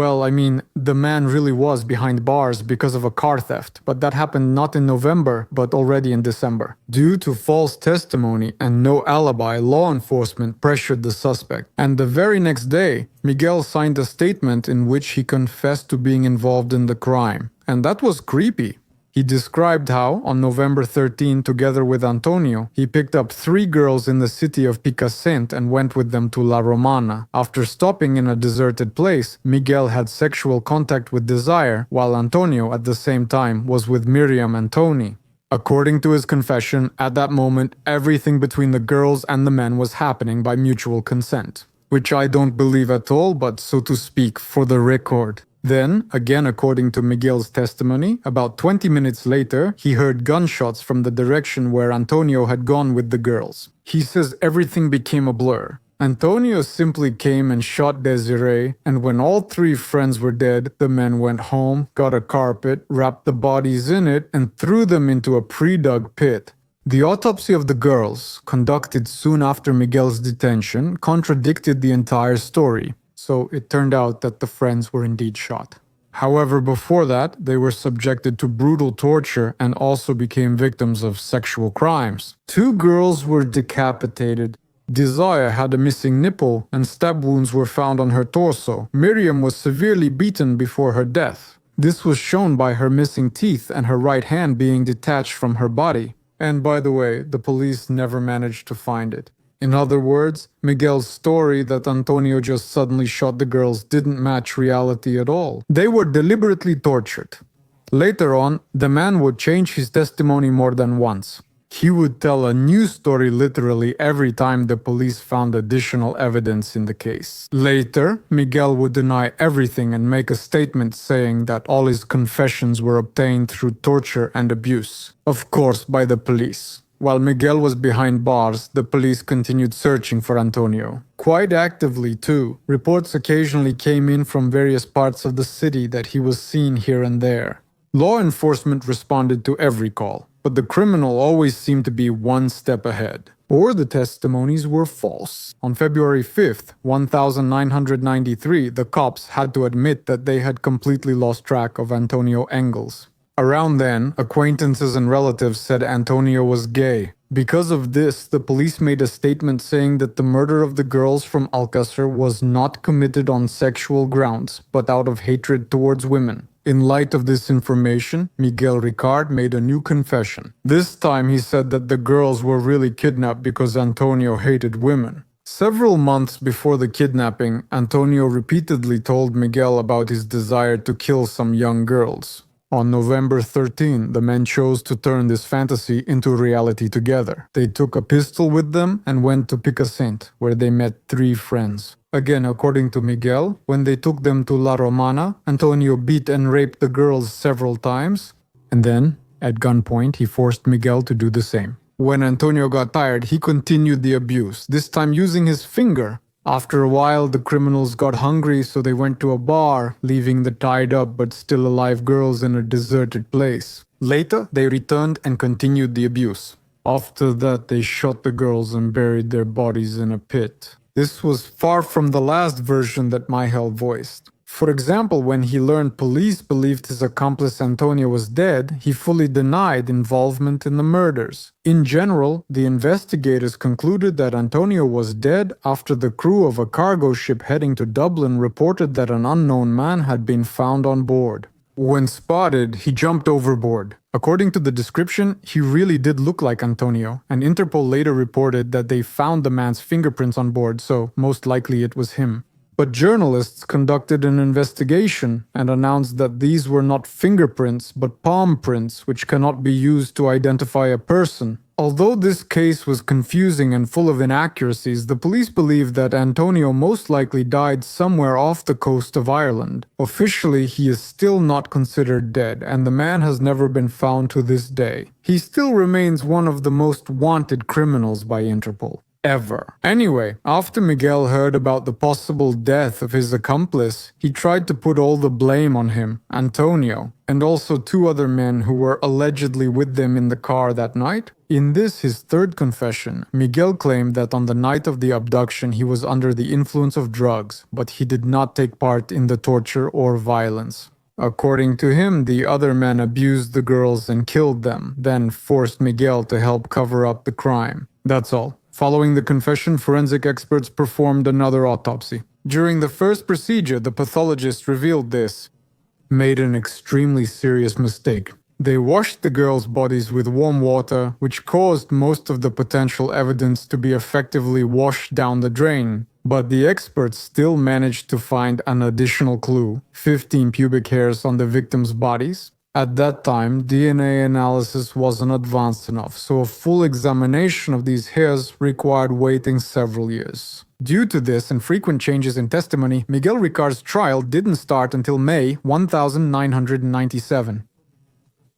Well, I mean, the man really was behind bars because of a car theft, but that happened not in November, but already in December. Due to false testimony and no alibi, law enforcement pressured the suspect. And the very next day, Miguel signed a statement in which he confessed to being involved in the crime. And that was creepy. He described how, on November 13, together with Antonio, he picked up 3 girls in the city of Picassent and went with them to La Romana. After stopping in a deserted place, Miguel had sexual contact with Desire, while Antonio, at the same time, was with Miriam and Tony. According to his confession, at that moment, everything between the girls and the men was happening by mutual consent. Which I don't believe at all, but so to speak, for the record. Then, again according to Miguel's testimony, about 20 minutes later, he heard gunshots from the direction where Antonio had gone with the girls. He says everything became a blur. Antonio simply came and shot Desiree, and when all 3 friends were dead, the men went home, got a carpet, wrapped the bodies in it, and threw them into a pre-dug pit. The autopsy of the girls, conducted soon after Miguel's detention, contradicted the entire story. So it turned out that the friends were indeed shot. However, before that, they were subjected to brutal torture and also became victims of sexual crimes. 2 girls were decapitated. Desire had a missing nipple and stab wounds were found on her torso. Miriam was severely beaten before her death. This was shown by her missing teeth and her right hand being detached from her body. And by the way, the police never managed to find it. In other words, Miguel's story that Antonio just suddenly shot the girls didn't match reality at all. They were deliberately tortured. Later on, the man would change his testimony more than once. He would tell a new story literally every time the police found additional evidence in the case. Later, Miguel would deny everything and make a statement saying that all his confessions were obtained through torture and abuse. Of course, by the police. While Miguel was behind bars, the police continued searching for Antonio. Quite actively, too. Reports occasionally came in from various parts of the city that he was seen here and there. Law enforcement responded to every call, but the criminal always seemed to be one step ahead. Or the testimonies were false. On February 5th, 1993, the cops had to admit that they had completely lost track of Antonio Engels. Around then, acquaintances and relatives said Antonio was gay. Because of this, the police made a statement saying that the murder of the girls from Alcàsser was not committed on sexual grounds, but out of hatred towards women. In light of this information, Miguel Ricard made a new confession. This time he said that the girls were really kidnapped because Antonio hated women. Several months before the kidnapping, Antonio repeatedly told Miguel about his desire to kill some young girls. On November 13, the men chose to turn this fantasy into reality together. They took a pistol with them and went to Picassent, where they met 3 friends. Again, according to Miguel, when they took them to La Romana, Antonio beat and raped the girls several times, and then, at gunpoint, he forced Miguel to do the same. When Antonio got tired, he continued the abuse, this time using his finger. After a while, the criminals got hungry, so they went to a bar, leaving the tied up but still alive girls in a deserted place. Later, they returned and continued the abuse. After that, they shot the girls and buried their bodies in a pit. This was far from the last version that Miguel voiced. For example, when he learned police believed his accomplice Antonio was dead, he fully denied involvement in the murders. In general, the investigators concluded that Antonio was dead after the crew of a cargo ship heading to Dublin reported that an unknown man had been found on board. When spotted, he jumped overboard. According to the description, he really did look like Antonio, and Interpol later reported that they found the man's fingerprints on board, so most likely it was him. But journalists conducted an investigation and announced that these were not fingerprints but palm prints, which cannot be used to identify a person. Although this case was confusing and full of inaccuracies, the police believe that Antonio most likely died somewhere off the coast of Ireland. Officially, he is still not considered dead, and the man has never been found to this day. He still remains one of the most wanted criminals by Interpol. Ever. Anyway, after Miguel heard about the possible death of his accomplice, he tried to put all the blame on him, Antonio, and also 2 other men who were allegedly with them in the car that night. In this, his third confession, Miguel claimed that on the night of the abduction he was under the influence of drugs, but he did not take part in the torture or violence. According to him, the other men abused the girls and killed them, then forced Miguel to help cover up the crime. That's all. Following the confession, forensic experts performed another autopsy. During the first procedure, the pathologist revealed this. Made an extremely serious mistake. They washed the girls' bodies with warm water, which caused most of the potential evidence to be effectively washed down the drain. But the experts still managed to find an additional clue, 15 pubic hairs on the victims' bodies. At that time, DNA analysis wasn't advanced enough, so a full examination of these hairs required waiting several years. Due to this and frequent changes in testimony, Miguel Ricard's trial didn't start until May 1997.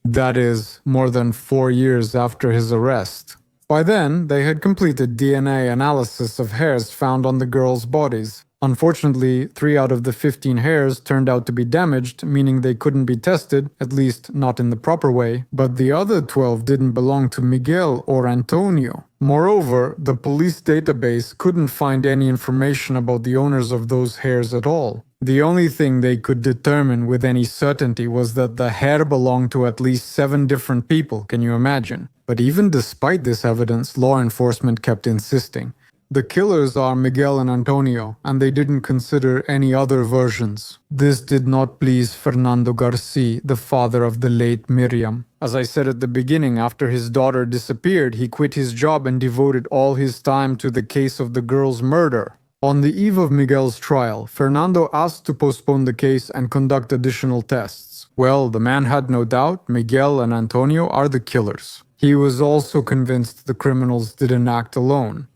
That is, more than 4 years after his arrest. By then, they had completed DNA analysis of hairs found on the girls' bodies. Unfortunately, 3 out of the 15 hairs turned out to be damaged, meaning they couldn't be tested, at least not in the proper way, but the other 12 didn't belong to Miguel or Antonio. Moreover, the police database couldn't find any information about the owners of those hairs at all. The only thing they could determine with any certainty was that the hair belonged to at least 7 different people, can you imagine? But even despite this evidence, law enforcement kept insisting. The killers are Miguel and Antonio, and they didn't consider any other versions. This did not please Fernando Garcia, the father of the late Miriam. As I said at the beginning, after his daughter disappeared, he quit his job and devoted all his time to the case of the girl's murder. On the eve of Miguel's trial, Fernando asked to postpone the case and conduct additional tests. Well, the man had no doubt Miguel and Antonio are the killers. He was also convinced the criminals didn't act alone.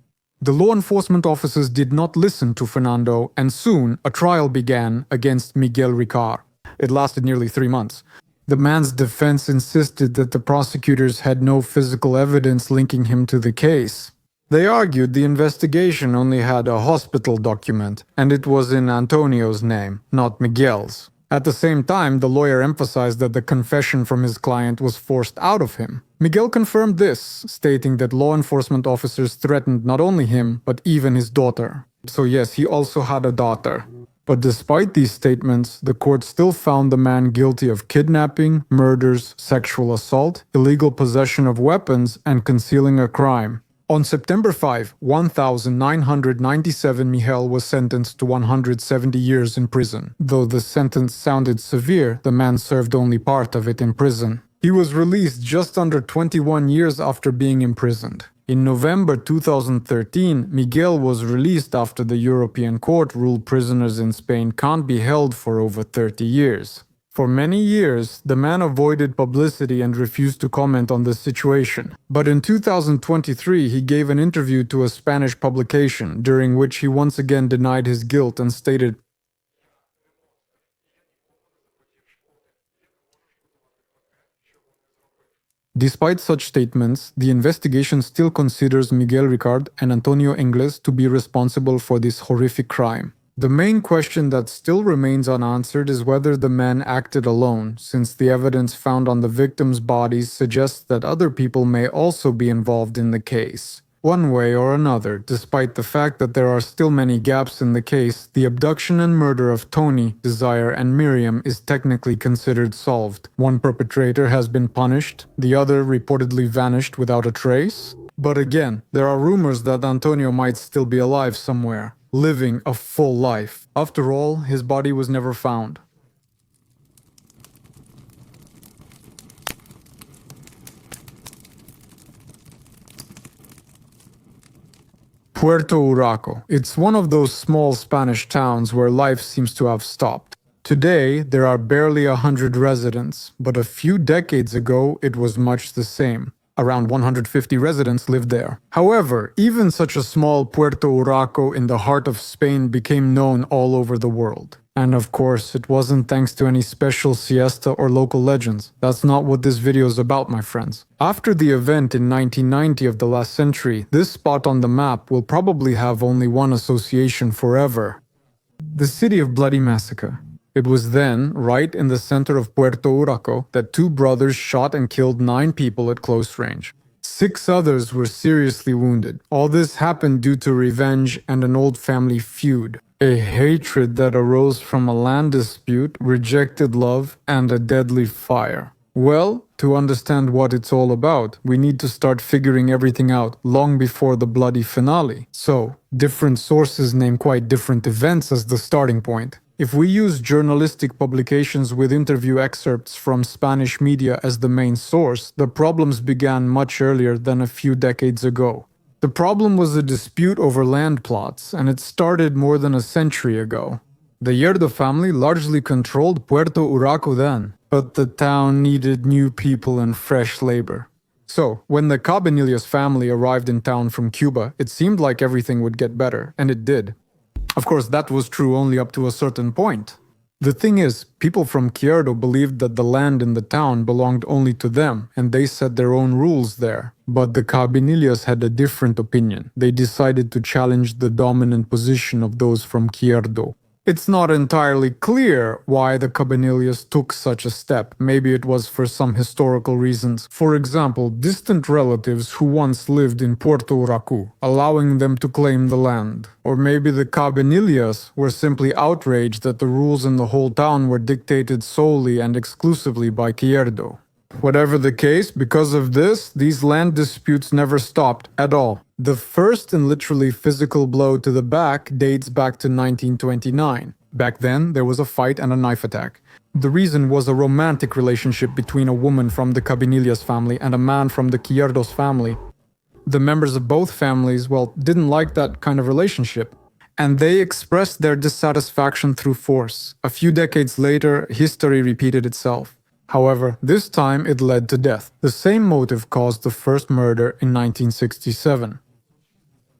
The law enforcement officers did not listen to Fernando, and soon a trial began against Miguel Ricard. It lasted nearly 3 months. The man's defense insisted that the prosecutors had no physical evidence linking him to the case. They argued the investigation only had a hospital document, and it was in Antonio's name, not Miguel's. At the same time, the lawyer emphasized that the confession from his client was forced out of him. Miguel confirmed this, stating that law enforcement officers threatened not only him, but even his daughter. So yes, he also had a daughter. But despite these statements, the court still found the man guilty of kidnapping, murders, sexual assault, illegal possession of weapons, and concealing a crime. On September 5, 1997, Michel was sentenced to 170 years in prison. Though the sentence sounded severe, the man served only part of it in prison. He was released just under 21 years after being imprisoned. In November 2013, Miguel was released after the European Court ruled prisoners in Spain can't be held for over 30 years. For many years, the man avoided publicity and refused to comment on the situation. But in 2023, he gave an interview to a Spanish publication, during which he once again denied his guilt and stated, despite such statements, the investigation still considers Miguel Ricard and Antonio Ingles to be responsible for this horrific crime. The main question that still remains unanswered is whether the men acted alone, since the evidence found on the victims' bodies suggests that other people may also be involved in the case. One way or another, despite the fact that there are still many gaps in the case, the abduction and murder of Tony, Desire, and Miriam is technically considered solved. One perpetrator has been punished, the other reportedly vanished without a trace. But again, there are rumors that Antonio might still be alive somewhere, living a full life. After all, his body was never found. Puerto Urraco. It's one of those small Spanish towns where life seems to have stopped. Today, there are barely 100 residents, but a few decades ago, it was much the same. Around 150 residents lived there. However, even such a small Puerto Urraco in the heart of Spain became known all over the world. And of course, it wasn't thanks to any special siesta or local legends. That's not what this video is about, my friends. After the event in 1990 of the last century, this spot on the map will probably have only one association forever. The city of Bloody Massacre. It was then, right in the center of Puerto Urraco, that two brothers shot and killed 9 people at close range. 6 others were seriously wounded. All this happened due to revenge and an old family feud. A hatred that arose from a land dispute, rejected love, and a deadly fire. Well, to understand what it's all about, we need to start figuring everything out long before the bloody finale. So, different sources name quite different events as the starting point. If we use journalistic publications with interview excerpts from Spanish media as the main source, the problems began much earlier than a few decades ago. The problem was a dispute over land plots, and it started more than a century ago. The Yerdo family largely controlled Puerto Urraco then, but the town needed new people and fresh labor. So, when the Cabanillas family arrived in town from Cuba, it seemed like everything would get better, and it did. Of course, that was true only up to a certain point. The thing is, people from Quierdo believed that the land in the town belonged only to them, and they set their own rules there. But the Cabanillas had a different opinion. They decided to challenge the dominant position of those from Quierdo. It's not entirely clear why the Cabanillas took such a step. Maybe it was for some historical reasons. For example, distant relatives who once lived in Puerto Urraco, allowing them to claim the land. Or maybe the Cabanillas were simply outraged that the rules in the whole town were dictated solely and exclusively by Quierdo. Whatever the case, because of this, these land disputes never stopped at all. The first and literally physical blow to the back dates back to 1929. Back then, there was a fight and a knife attack. The reason was a romantic relationship between a woman from the Cabanillas family and a man from the Quierdos family. The members of both families, didn't like that kind of relationship, and they expressed their dissatisfaction through force. A few decades later, history repeated itself. However, this time it led to death. The same motive caused the first murder in 1967.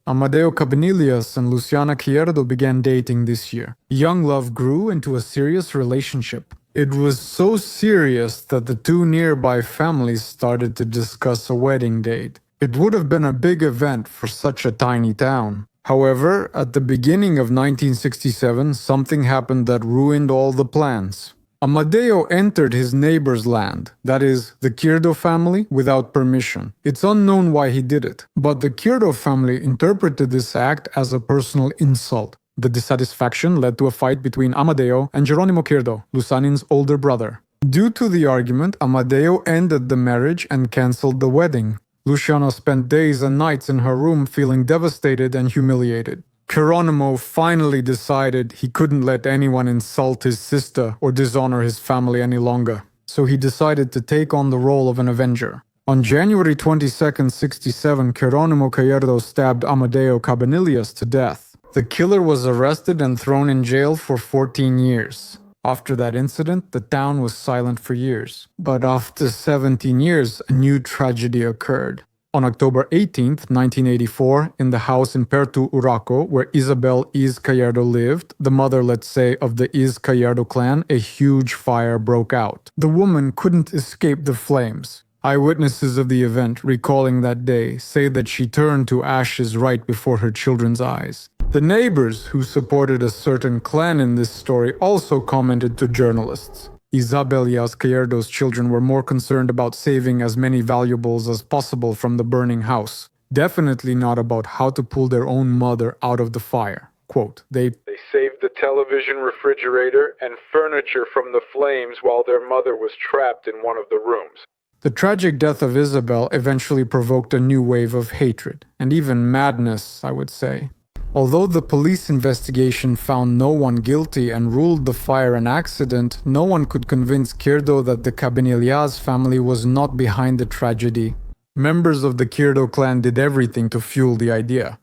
Amadeo Cabanillas and Luciana Quierdo began dating this year. Young love grew into a serious relationship. It was so serious that the two nearby families started to discuss a wedding date. It would have been a big event for such a tiny town. However, at the beginning of 1967, something happened that ruined all the plans. Amadeo entered his neighbor's land, that is, the Quierdo family, without permission. It's unknown why he did it, but the Quierdo family interpreted this act as a personal insult. The dissatisfaction led to a fight between Amadeo and Geronimo Quirdo, Lusanin's older brother. Due to the argument, Amadeo ended the marriage and cancelled the wedding. Luciana spent days and nights in her room feeling devastated and humiliated. Geronimo finally decided he couldn't let anyone insult his sister or dishonor his family any longer, so he decided to take on the role of an avenger. On January 22, 67, Geronimo Quirdo stabbed Amadeo Cabanillas to death. The killer was arrested and thrown in jail for 14 years. After that incident, the town was silent for years. But after 17 years, a new tragedy occurred. On October 18, 1984, in the house in Puerto, Urraco, where Isabel Is Gallardo lived, the mother, let's say, of the Is Gallardo clan, a huge fire broke out. The woman couldn't escape the flames. Eyewitnesses of the event, recalling that day, say that she turned to ashes right before her children's eyes. The neighbors who supported a certain clan in this story also commented to journalists. Isabel Yas Gallardo's children were more concerned about saving as many valuables as possible from the burning house. Definitely not about how to pull their own mother out of the fire. Quote, They saved the television, refrigerator, and furniture from the flames while their mother was trapped in one of the rooms. The tragic death of Isabel eventually provoked a new wave of hatred, and even madness, I would say. Although the police investigation found no one guilty and ruled the fire an accident, no one could convince Quirdo that the Cabanillas family was not behind the tragedy. Members of the Quirdo clan did everything to fuel the idea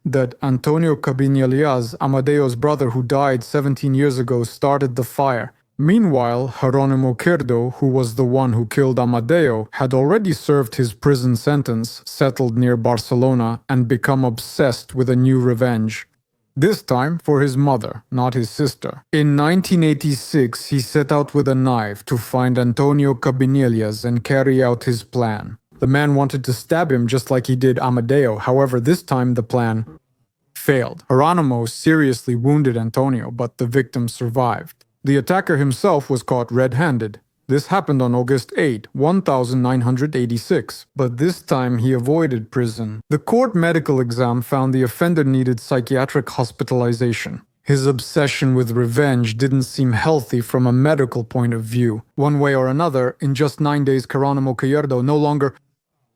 that Antonio Cabanillas, Amadeo's brother who died 17 years ago, started the fire. Meanwhile, Geronimo Quirdo, who was the one who killed Amadeo, had already served his prison sentence, settled near Barcelona, and become obsessed with a new revenge. This time for his mother, not his sister. In 1986, he set out with a knife to find Antonio Cabanillas and carry out his plan. The man wanted to stab him just like he did Amadeo, however, this time the plan failed. Geronimo seriously wounded Antonio, but the victim survived. The attacker himself was caught red-handed. This happened on August 8, 1986, but this time he avoided prison. The court medical exam found the offender needed psychiatric hospitalization. His obsession with revenge didn't seem healthy from a medical point of view. One way or another, in just 9 days, Geronimo Quirdo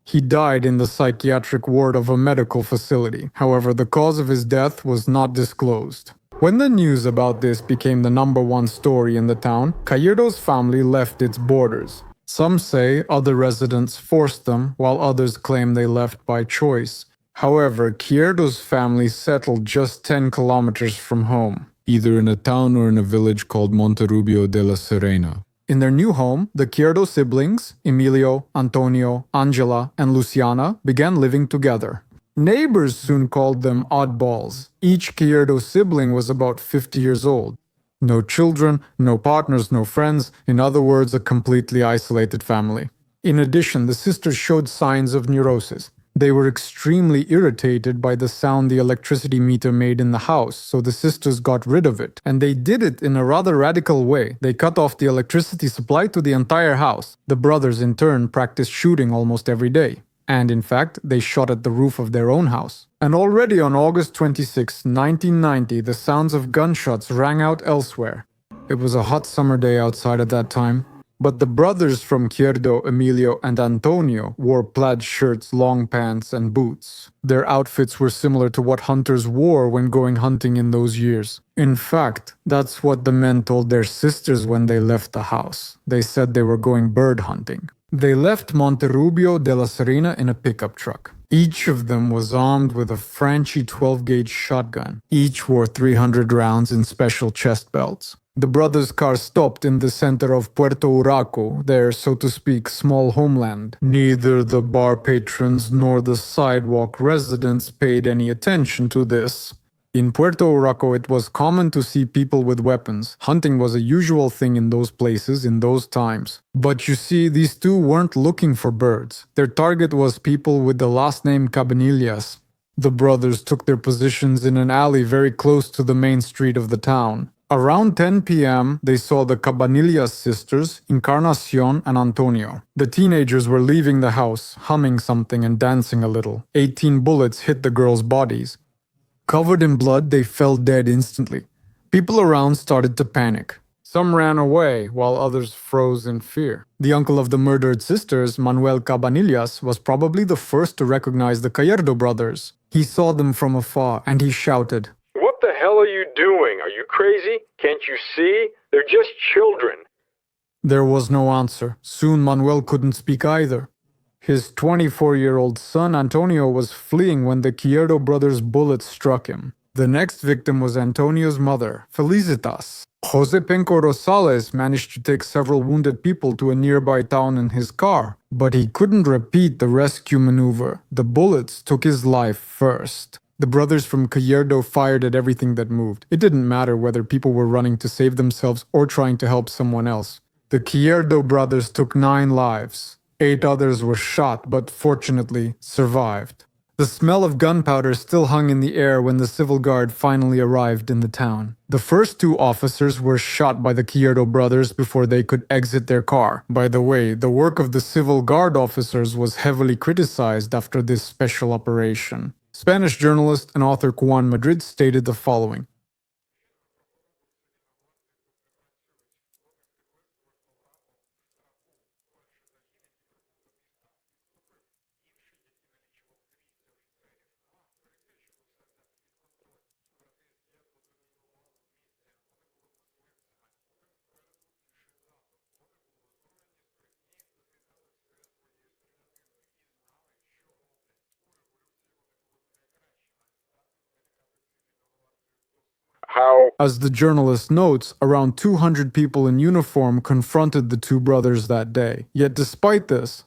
He died in the psychiatric ward of a medical facility. However, the cause of his death was not disclosed. When the news about this became the #1 story in the town, Quirdo's family left its borders. Some say other residents forced them, while others claim they left by choice. However, Quirdo's family settled just 10 kilometers from home, either in a town or in a village called Monterrubio de la Serena. In their new home, the Quirdo siblings, Emilio, Antonio, Angela, and Luciana, began living together. Neighbors soon called them oddballs. Each Quirdo sibling was about 50 years old. No children, no partners, no friends, in other words, a completely isolated family. In addition, the sisters showed signs of neurosis. They were extremely irritated by the sound the electricity meter made in the house, so the sisters got rid of it. And they did it in a rather radical way. They cut off the electricity supply to the entire house. The brothers, in turn, practiced shooting almost every day. And in fact, they shot at the roof of their own house. And already on August 26, 1990, the sounds of gunshots rang out elsewhere. It was a hot summer day outside at that time. But the brothers from Quirdo, Emilio, and Antonio wore plaid shirts, long pants, and boots. Their outfits were similar to what hunters wore when going hunting in those years. In fact, that's what the men told their sisters when they left the house. They said they were going bird hunting. They left Monterrubio de la Serena in a pickup truck. Each of them was armed with a Franchi 12-gauge shotgun. Each wore 300 rounds in special chest belts. The brothers' car stopped in the center of Puerto Urraco, their, so to speak, small homeland. Neither the bar patrons nor the sidewalk residents paid any attention to this. In Puerto Urraco, it was common to see people with weapons. Hunting was a usual thing in those places in those times. But you see, these two weren't looking for birds. Their target was people with the last name Cabanillas. The brothers took their positions in an alley very close to the main street of the town. Around 10 p.m., they saw the Cabanillas sisters, Encarnacion and Antonio. The teenagers were leaving the house, humming something and dancing a little. 18 bullets hit the girls' bodies. Covered in blood, they fell dead instantly. People around started to panic. Some ran away, while others froze in fear. The uncle of the murdered sisters, Manuel Cabanillas, was probably the first to recognize the Gallardo brothers. He saw them from afar, and he shouted, "What the hell are you doing? Are you crazy? Can't you see? They're just children." There was no answer. Soon Manuel couldn't speak either. His 24-year-old son Antonio was fleeing when the Gallardo brothers' bullet struck him. The next victim was Antonio's mother, Felicitas. Jose Penco Rosales managed to take several wounded people to a nearby town in his car, but he couldn't repeat the rescue maneuver. The bullets took his life first. The brothers from Gallardo fired at everything that moved. It didn't matter whether people were running to save themselves or trying to help someone else. The Gallardo brothers took 9 lives. 8 others were shot, but fortunately survived. The smell of gunpowder still hung in the air when the civil guard finally arrived in the town. The first 2 officers were shot by the Gallardo brothers before they could exit their car. By the way, the work of the civil guard officers was heavily criticized after this special operation. Spanish journalist and author Juan Madrid stated the following. As the journalist notes, around 200 people in uniform confronted the 2 brothers that day. Yet despite this,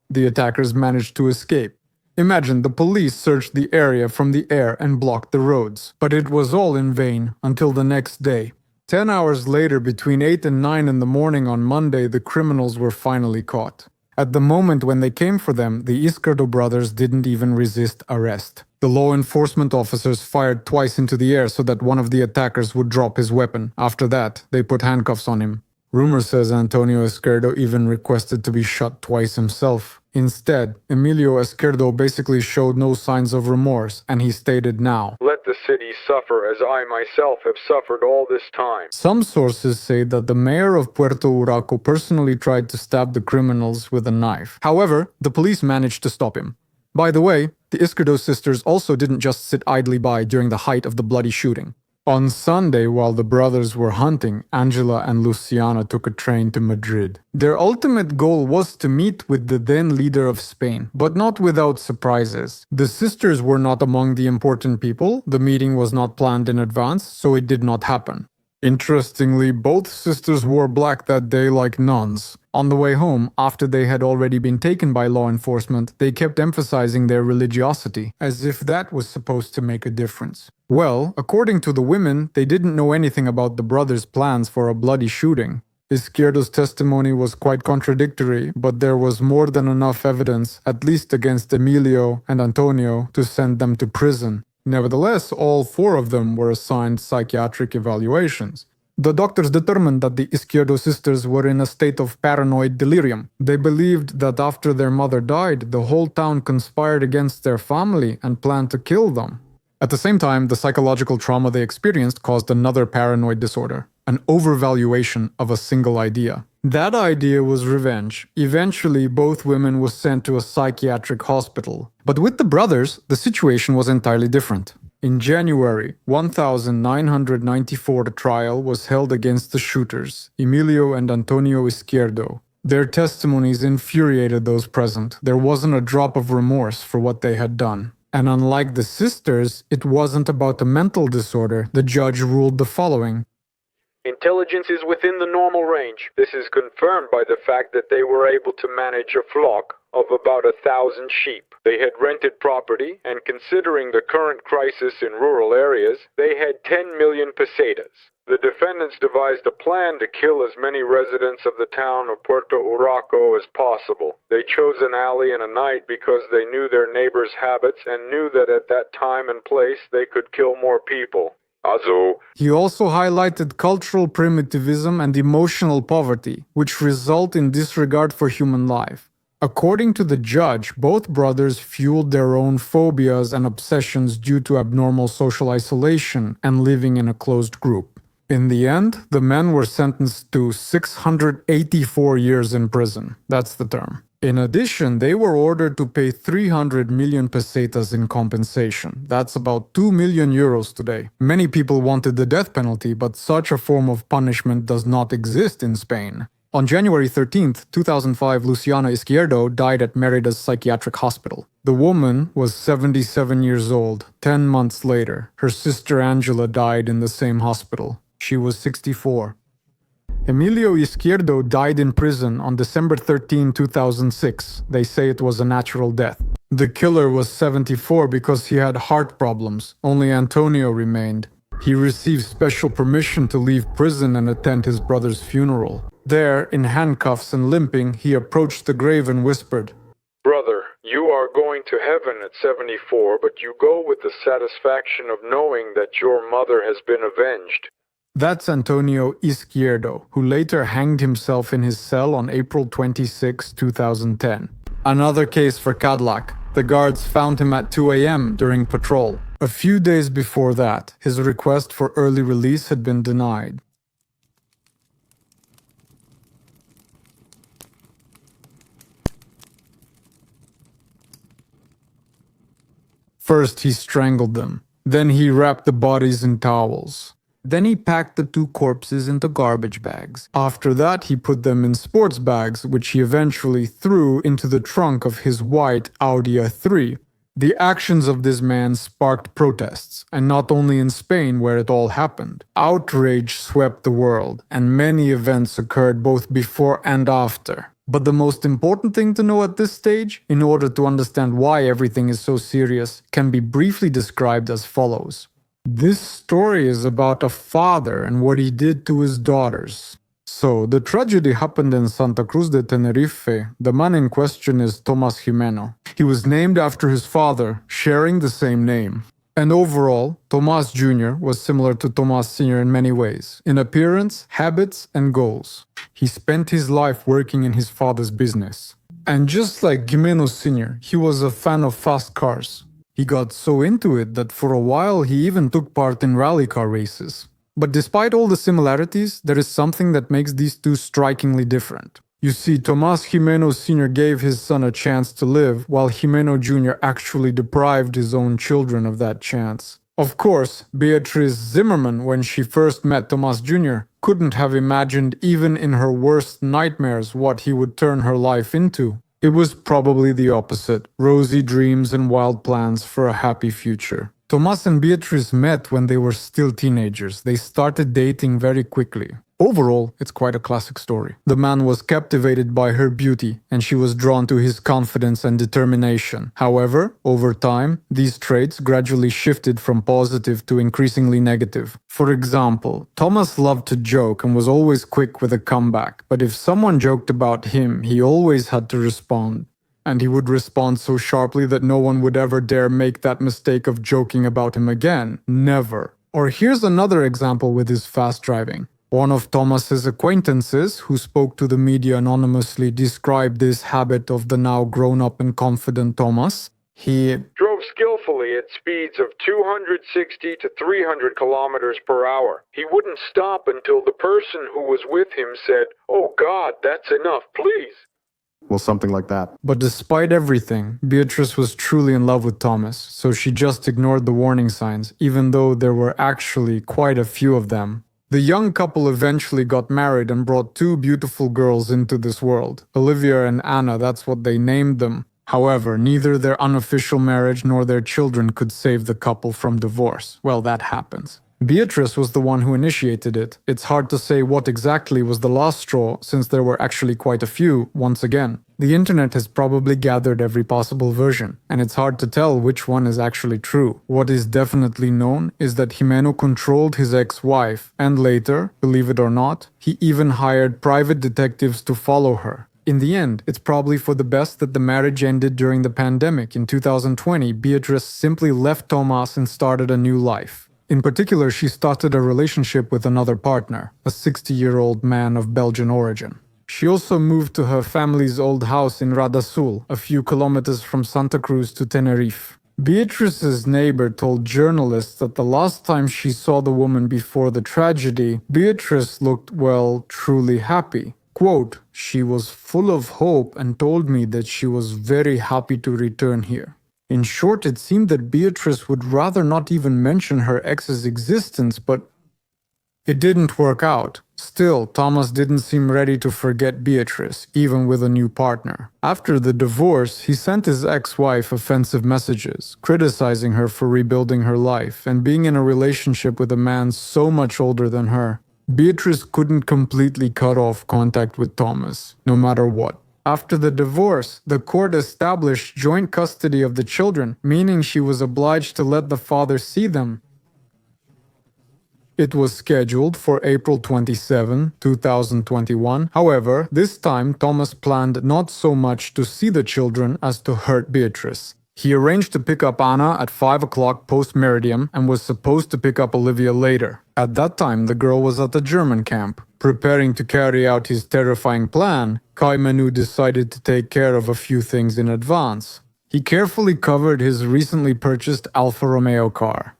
the attackers managed to escape. Imagine the police searched the area from the air and blocked the roads. But it was all in vain until the next day. 10 hours later, between 8 and 9 in the morning on Monday, the criminals were finally caught. At the moment when they came for them, the Izquierdo brothers didn't even resist arrest. The law enforcement officers fired twice into the air so that one of the attackers would drop his weapon. After that, they put handcuffs on him. Rumor says Antonio Izquierdo even requested to be shot twice himself. Instead, Emilio Izquierdo basically showed no signs of remorse, and he stated now, "Let the city suffer as I myself have suffered all this time." Some sources say that the mayor of Puerto Urraco personally tried to stab the criminals with a knife. However, the police managed to stop him. By the way, the Izquierdo sisters also didn't just sit idly by during the height of the bloody shooting. On Sunday, while the brothers were hunting, Angela and Luciana took a train to Madrid. Their ultimate goal was to meet with the then leader of Spain, but not without surprises. The sisters were not among the important people, the meeting was not planned in advance, so it did not happen. Interestingly, both sisters wore black that day like nuns. On the way home, after they had already been taken by law enforcement, they kept emphasizing their religiosity, as if that was supposed to make a difference. Well, according to the women, they didn't know anything about the brothers' plans for a bloody shooting. Izquierdo's testimony was quite contradictory, but there was more than enough evidence, at least against Emilio and Antonio, to send them to prison. Nevertheless, all 4 of them were assigned psychiatric evaluations. The doctors determined that the Izquierdo sisters were in a state of paranoid delirium. They believed that after their mother died, the whole town conspired against their family and planned to kill them. At the same time, the psychological trauma they experienced caused another paranoid disorder, an overvaluation of a single idea. That idea was revenge. Eventually, both women were sent to a psychiatric hospital. But with the brothers, the situation was entirely different. In January 1994, the trial was held against the shooters, Emilio and Antonio Izquierdo. Their testimonies infuriated those present. There wasn't a drop of remorse for what they had done. And unlike the sisters, it wasn't about a mental disorder. The judge ruled the following. Intelligence is within the normal range. This is confirmed by the fact that they were able to manage a flock of about 1,000 sheep. They had rented property, and considering the current crisis in rural areas, they had 10 million pesetas. The defendants devised a plan to kill as many residents of the town of Puerto Urraco as possible. They chose an alley and a night because they knew their neighbors' habits and knew that at that time and place they could kill more people. He also highlighted cultural primitivism and emotional poverty, which result in disregard for human life. According to the judge, both brothers fueled their own phobias and obsessions due to abnormal social isolation and living in a closed group. In the end, the men were sentenced to 684 years in prison. That's the term. In addition, they were ordered to pay 300 million pesetas in compensation. That's about 2 million euros today. Many people wanted the death penalty, but such a form of punishment does not exist in Spain. On January 13, 2005, Luciana Izquierdo died at Merida's psychiatric hospital. The woman was 77 years old. 10 months later, her sister Angela died in the same hospital. She was 64. Emilio Izquierdo died in prison on December 13, 2006. They say it was a natural death. The killer was 74 because he had heart problems. Only Antonio remained. He received special permission to leave prison and attend his brother's funeral. There, in handcuffs and limping, he approached the grave and whispered, "Brother, you are going to heaven at 74, but you go with the satisfaction of knowing that your mother has been avenged." That's Antonio Izquierdo, who later hanged himself in his cell on April 26, 2010. Another case for Cadillac. The guards found him at 2 a.m. during patrol. A few days before that, his request for early release had been denied. First, he strangled them. Then he wrapped the bodies in towels. Then he packed the two corpses into garbage bags. After that, he put them in sports bags, which he eventually threw into the trunk of his white Audi A3. The actions of this man sparked protests, and not only in Spain where it all happened. Outrage swept the world, and many events occurred both before and after. But the most important thing to know at this stage, in order to understand why everything is so serious, can be briefly described as follows. This story is about a father and what he did to his daughters. So, the tragedy happened in Santa Cruz de Tenerife. The man in question is Tomás Jimeno. He was named after his father, sharing the same name. And overall, Tomás Jr. was similar to Tomás Sr. in many ways, in appearance, habits, and goals. He spent his life working in his father's business. And just like Jimeno Sr., he was a fan of fast cars. He got so into it that for a while he even took part in rally car races. But despite all the similarities, there is something that makes these two strikingly different. You see, Tomás Jimeno Sr. gave his son a chance to live, while Jimeno Jr. actually deprived his own children of that chance. Of course, Beatriz Zimmerman, when she first met Tomás Jr., couldn't have imagined even in her worst nightmares what he would turn her life into. It was probably the opposite, rosy dreams and wild plans for a happy future. Tomás and Beatriz met when they were still teenagers. They started dating very quickly. Overall, it's quite a classic story. The man was captivated by her beauty, and she was drawn to his confidence and determination. However, over time, these traits gradually shifted from positive to increasingly negative. For example, Tomás loved to joke and was always quick with a comeback, but if someone joked about him, he always had to respond. And he would respond so sharply that no one would ever dare make that mistake of joking about him again. Never. Or here's another example with his fast driving. One of Thomas's acquaintances, who spoke to the media anonymously, described this habit of the now grown-up and confident Tomás. He drove skillfully at speeds of 260 to 300 kilometers per hour. He wouldn't stop until the person who was with him said, "Oh God, that's enough, please." Well, something like that. But despite everything, Beatrice was truly in love with Tomás, so she just ignored the warning signs, even though there were actually quite a few of them. The young couple eventually got married and brought two beautiful girls into this world. Olivia and Anna, that's what they named them. However, neither their unofficial marriage nor their children could save the couple from divorce. Well, that happens. Beatrice was the one who initiated it. It's hard to say what exactly was the last straw, since there were actually quite a few, once again. The internet has probably gathered every possible version, and it's hard to tell which one is actually true. What is definitely known is that Jimeno controlled his ex-wife, and later, believe it or not, he even hired private detectives to follow her. In the end, it's probably for the best that the marriage ended during the pandemic. In 2020, Beatrice simply left Tomás and started a new life. In particular, she started a relationship with another partner, a 60-year-old man of Belgian origin. She also moved to her family's old house in Radasul, a few kilometers from Santa Cruz to Tenerife. Beatrice's neighbor told journalists that the last time she saw the woman before the tragedy, Beatrice looked, well, truly happy. Quote, "She was full of hope and told me that she was very happy to return here." In short, it seemed that Beatrice would rather not even mention her ex's existence, but it didn't work out. Still, Thomas didn't seem ready to forget Beatrice, even with a new partner. After the divorce, he sent his ex-wife offensive messages, criticizing her for rebuilding her life and being in a relationship with a man so much older than her. Beatrice couldn't completely cut off contact with Thomas, no matter what. After the divorce, the court established joint custody of the children, meaning she was obliged to let the father see them. It was scheduled for April 27, 2021. However, this time Thomas planned not so much to see the children as to hurt Beatrice. He arranged to pick up Anna at 5 o'clock post-meridium and was supposed to pick up Olivia later. At that time, the girl was at a German camp. Preparing to carry out his terrifying plan, Kai Menu decided to take care of a few things in advance. He carefully covered his recently purchased Alfa Romeo car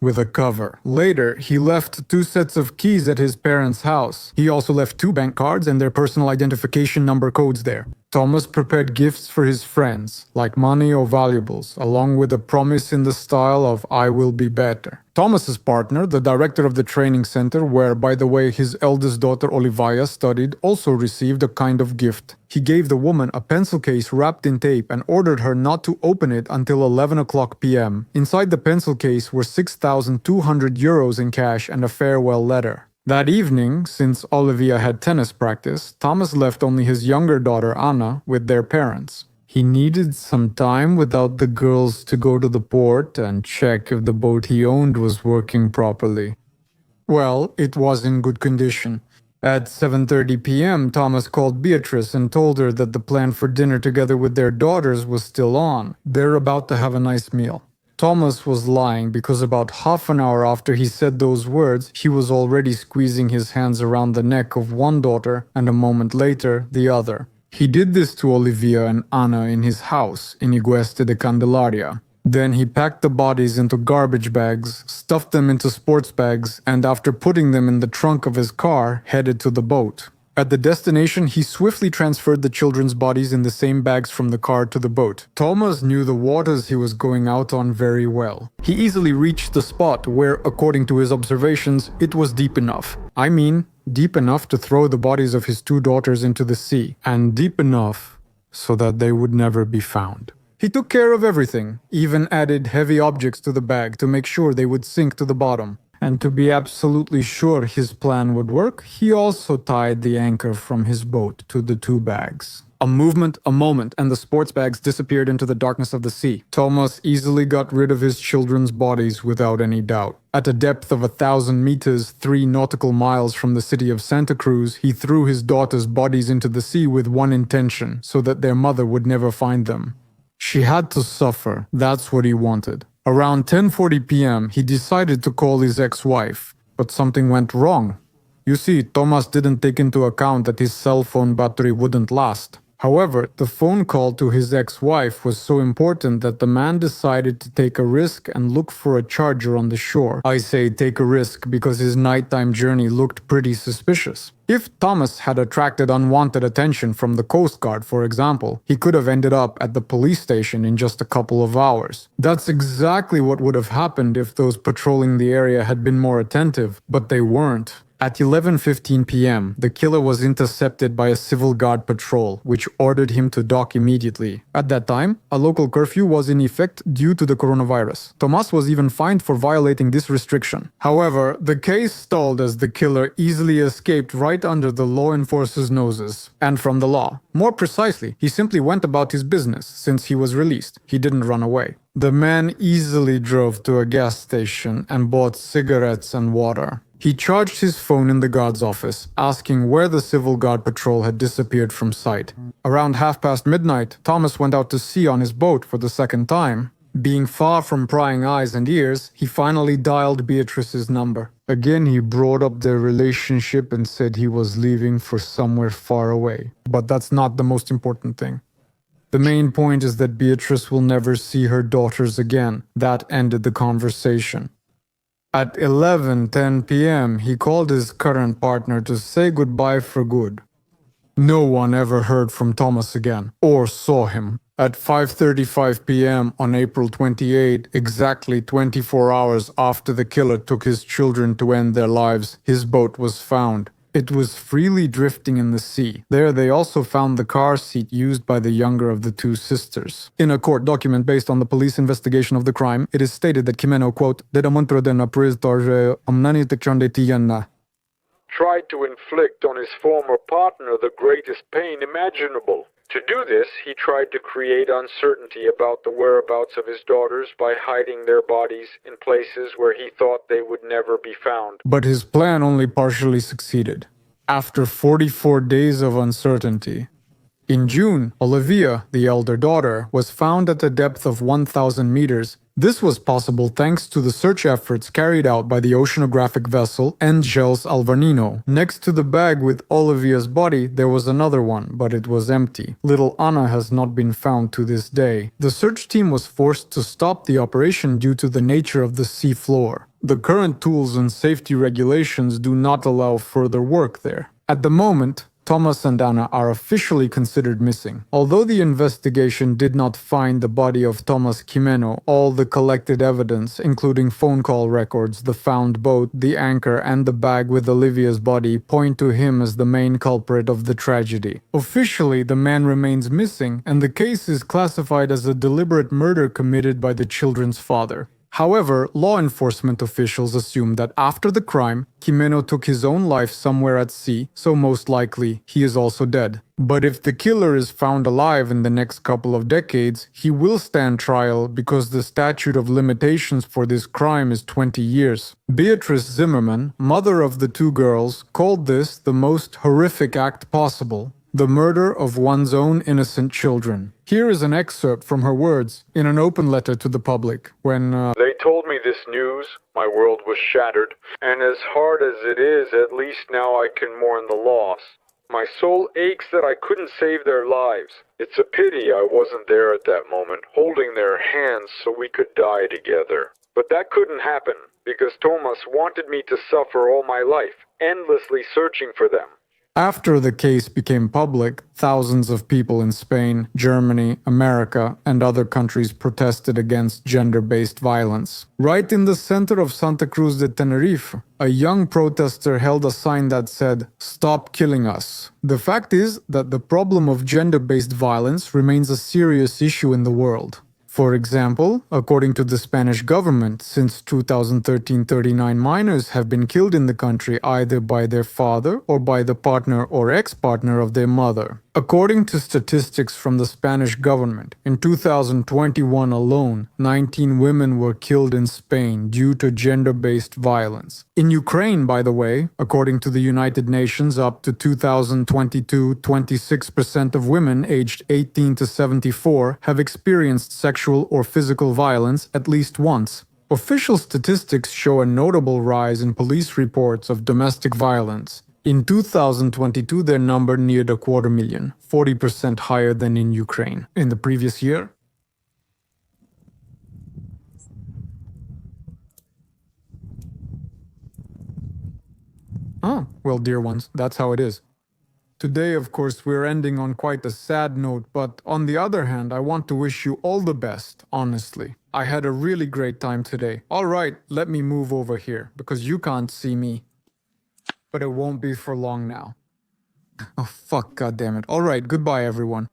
with a cover. Later, he left 2 sets of keys at his parents' house. He also left 2 bank cards and their personal identification number codes there. Thomas prepared gifts for his friends, like money or valuables, along with a promise in the style of "I will be better." Thomas's partner, the director of the training center where, by the way, his eldest daughter Olivia studied, also received a kind of gift. He gave the woman a pencil case wrapped in tape and ordered her not to open it until 11 o'clock p.m. Inside the pencil case were 6,200 euros in cash and a farewell letter. That evening, since Olivia had tennis practice, Thomas left only his younger daughter Anna with their parents. He needed some time without the girls to go to the port and check if the boat he owned was working properly. Well, it was in good condition. At 7:30 p.m., Thomas called Beatrice and told her that the plan for dinner together with their daughters was still on. They're about to have a nice meal. Thomas was lying because about half an hour after he said those words, he was already squeezing his hands around the neck of one daughter and a moment later, the other. He did this to Olivia and Anna in his house in Igueste de Candelaria. Then he packed the bodies into garbage bags, stuffed them into sports bags, and after putting them in the trunk of his car, headed to the boat. At the destination, he swiftly transferred the children's bodies in the same bags from the car to the boat. Thomas knew the waters he was going out on very well. He easily reached the spot where, according to his observations, it was deep enough. I mean, deep enough to throw the bodies of his 2 daughters into the sea, and deep enough so that they would never be found. He took care of everything, even added heavy objects to the bag to make sure they would sink to the bottom. And to be absolutely sure his plan would work, he also tied the anchor from his boat to the 2 bags. A movement, a moment, and the sports bags disappeared into the darkness of the sea. Thomas easily got rid of his children's bodies without any doubt. At a depth of 1,000 meters, 3 nautical miles from the city of Santa Cruz, he threw his daughters' bodies into the sea with one intention, so that their mother would never find them. She had to suffer, that's what he wanted. Around 10:40 p.m., he decided to call his ex-wife, but something went wrong. You see, Thomas didn't take into account that his cell phone battery wouldn't last. However, the phone call to his ex-wife was so important that the man decided to take a risk and look for a charger on the shore. I say take a risk because his nighttime journey looked pretty suspicious. If Thomas had attracted unwanted attention from the Coast Guard, for example, he could have ended up at the police station in just a couple of hours. That's exactly what would have happened if those patrolling the area had been more attentive, but they weren't. At 11:15 p.m., the killer was intercepted by a civil guard patrol, which ordered him to dock immediately. At that time, a local curfew was in effect due to the coronavirus. Thomas was even fined for violating this restriction. However, the case stalled as the killer easily escaped right under the law enforcers' noses, and from the law. More precisely, he simply went about his business since he was released. He didn't run away. The man easily drove to a gas station and bought cigarettes and water. He charged his phone in the guard's office, asking where the civil guard patrol had disappeared from sight. Around midnight, Thomas went out to sea on his boat for the second time. Being far from prying eyes and ears, he finally dialed Beatrice's number. Again, he brought up their relationship and said he was leaving for somewhere far away. But that's not the most important thing. The main point is that Beatrice will never see her daughters again. That ended the conversation. At 11:10 p.m., he called his current partner to say goodbye for good. No one ever heard from Thomas again, or saw him. At 5:35 p.m. on April 28, exactly 24 hours after the killer took his children to end their lives, his boat was found. It was freely drifting in the sea. There they also found the car seat used by the younger of the two sisters. In a court document based on the police investigation of the crime, it is stated that Kimeno, quote, tried to inflict on his former partner the greatest pain imaginable. To do this, he tried to create uncertainty about the whereabouts of his daughters by hiding their bodies in places where he thought they would never be found. But his plan only partially succeeded. After 44 days of uncertainty, in June, Olivia, the elder daughter, was found at a depth of 1,000 meters. This was possible thanks to the search efforts carried out by the oceanographic vessel Angels Alvarino. Next to the bag with Olivia's body, there was another one, but it was empty. Little Anna has not been found to this day. The search team was forced to stop the operation due to the nature of the sea floor. The current tools and safety regulations do not allow further work there. At the moment, Thomas and Anna are officially considered missing. Although the investigation did not find the body of Thomas Kimeno, all the collected evidence, including phone call records, the found boat, the anchor, and the bag with Olivia's body, point to him as the main culprit of the tragedy. Officially, the man remains missing, and the case is classified as a deliberate murder committed by the children's father. However, law enforcement officials assume that after the crime, Kimeno took his own life somewhere at sea, so most likely he is also dead. But if the killer is found alive in the next couple of decades, he will stand trial because the statute of limitations for this crime is 20 years. Beatrice Zimmerman, mother of the two girls, called this the most horrific act possible. The murder of one's own innocent children. Here is an excerpt from her words in an open letter to the public when They told me this news, my world was shattered, and as hard as it is, at least now I can mourn the loss. My soul aches that I couldn't save their lives. It's a pity I wasn't there at that moment, holding their hands so we could die together. But that couldn't happen, because Thomas wanted me to suffer all my life, endlessly searching for them. After the case became public, thousands of people in Spain, Germany, America, and other countries protested against gender-based violence. Right in the center of Santa Cruz de Tenerife, a young protester held a sign that said, "Stop killing us." The fact is that the problem of gender-based violence remains a serious issue in the world. For example, according to the Spanish government, since 2013, 39 minors have been killed in the country either by their father or by the partner or ex-partner of their mother. According to statistics from the Spanish government, in 2021 alone, 19 women were killed in Spain due to gender-based violence. In Ukraine, by the way, according to the United Nations, up to 2022, 26% of women aged 18 to 74 have experienced sexual or physical violence at least once. Official statistics show a notable rise in police reports of domestic violence. In 2022, their number neared 250,000, 40% higher than in Ukraine. In the previous year, well, dear ones, that's how it is. Today, of course, we're ending on quite a sad note, but on the other hand, I want to wish you all the best, honestly. I had a really great time today. All right, let me move over here, because you can't see me. But it won't be for long now. Oh, fuck, goddammit. All right, goodbye, everyone.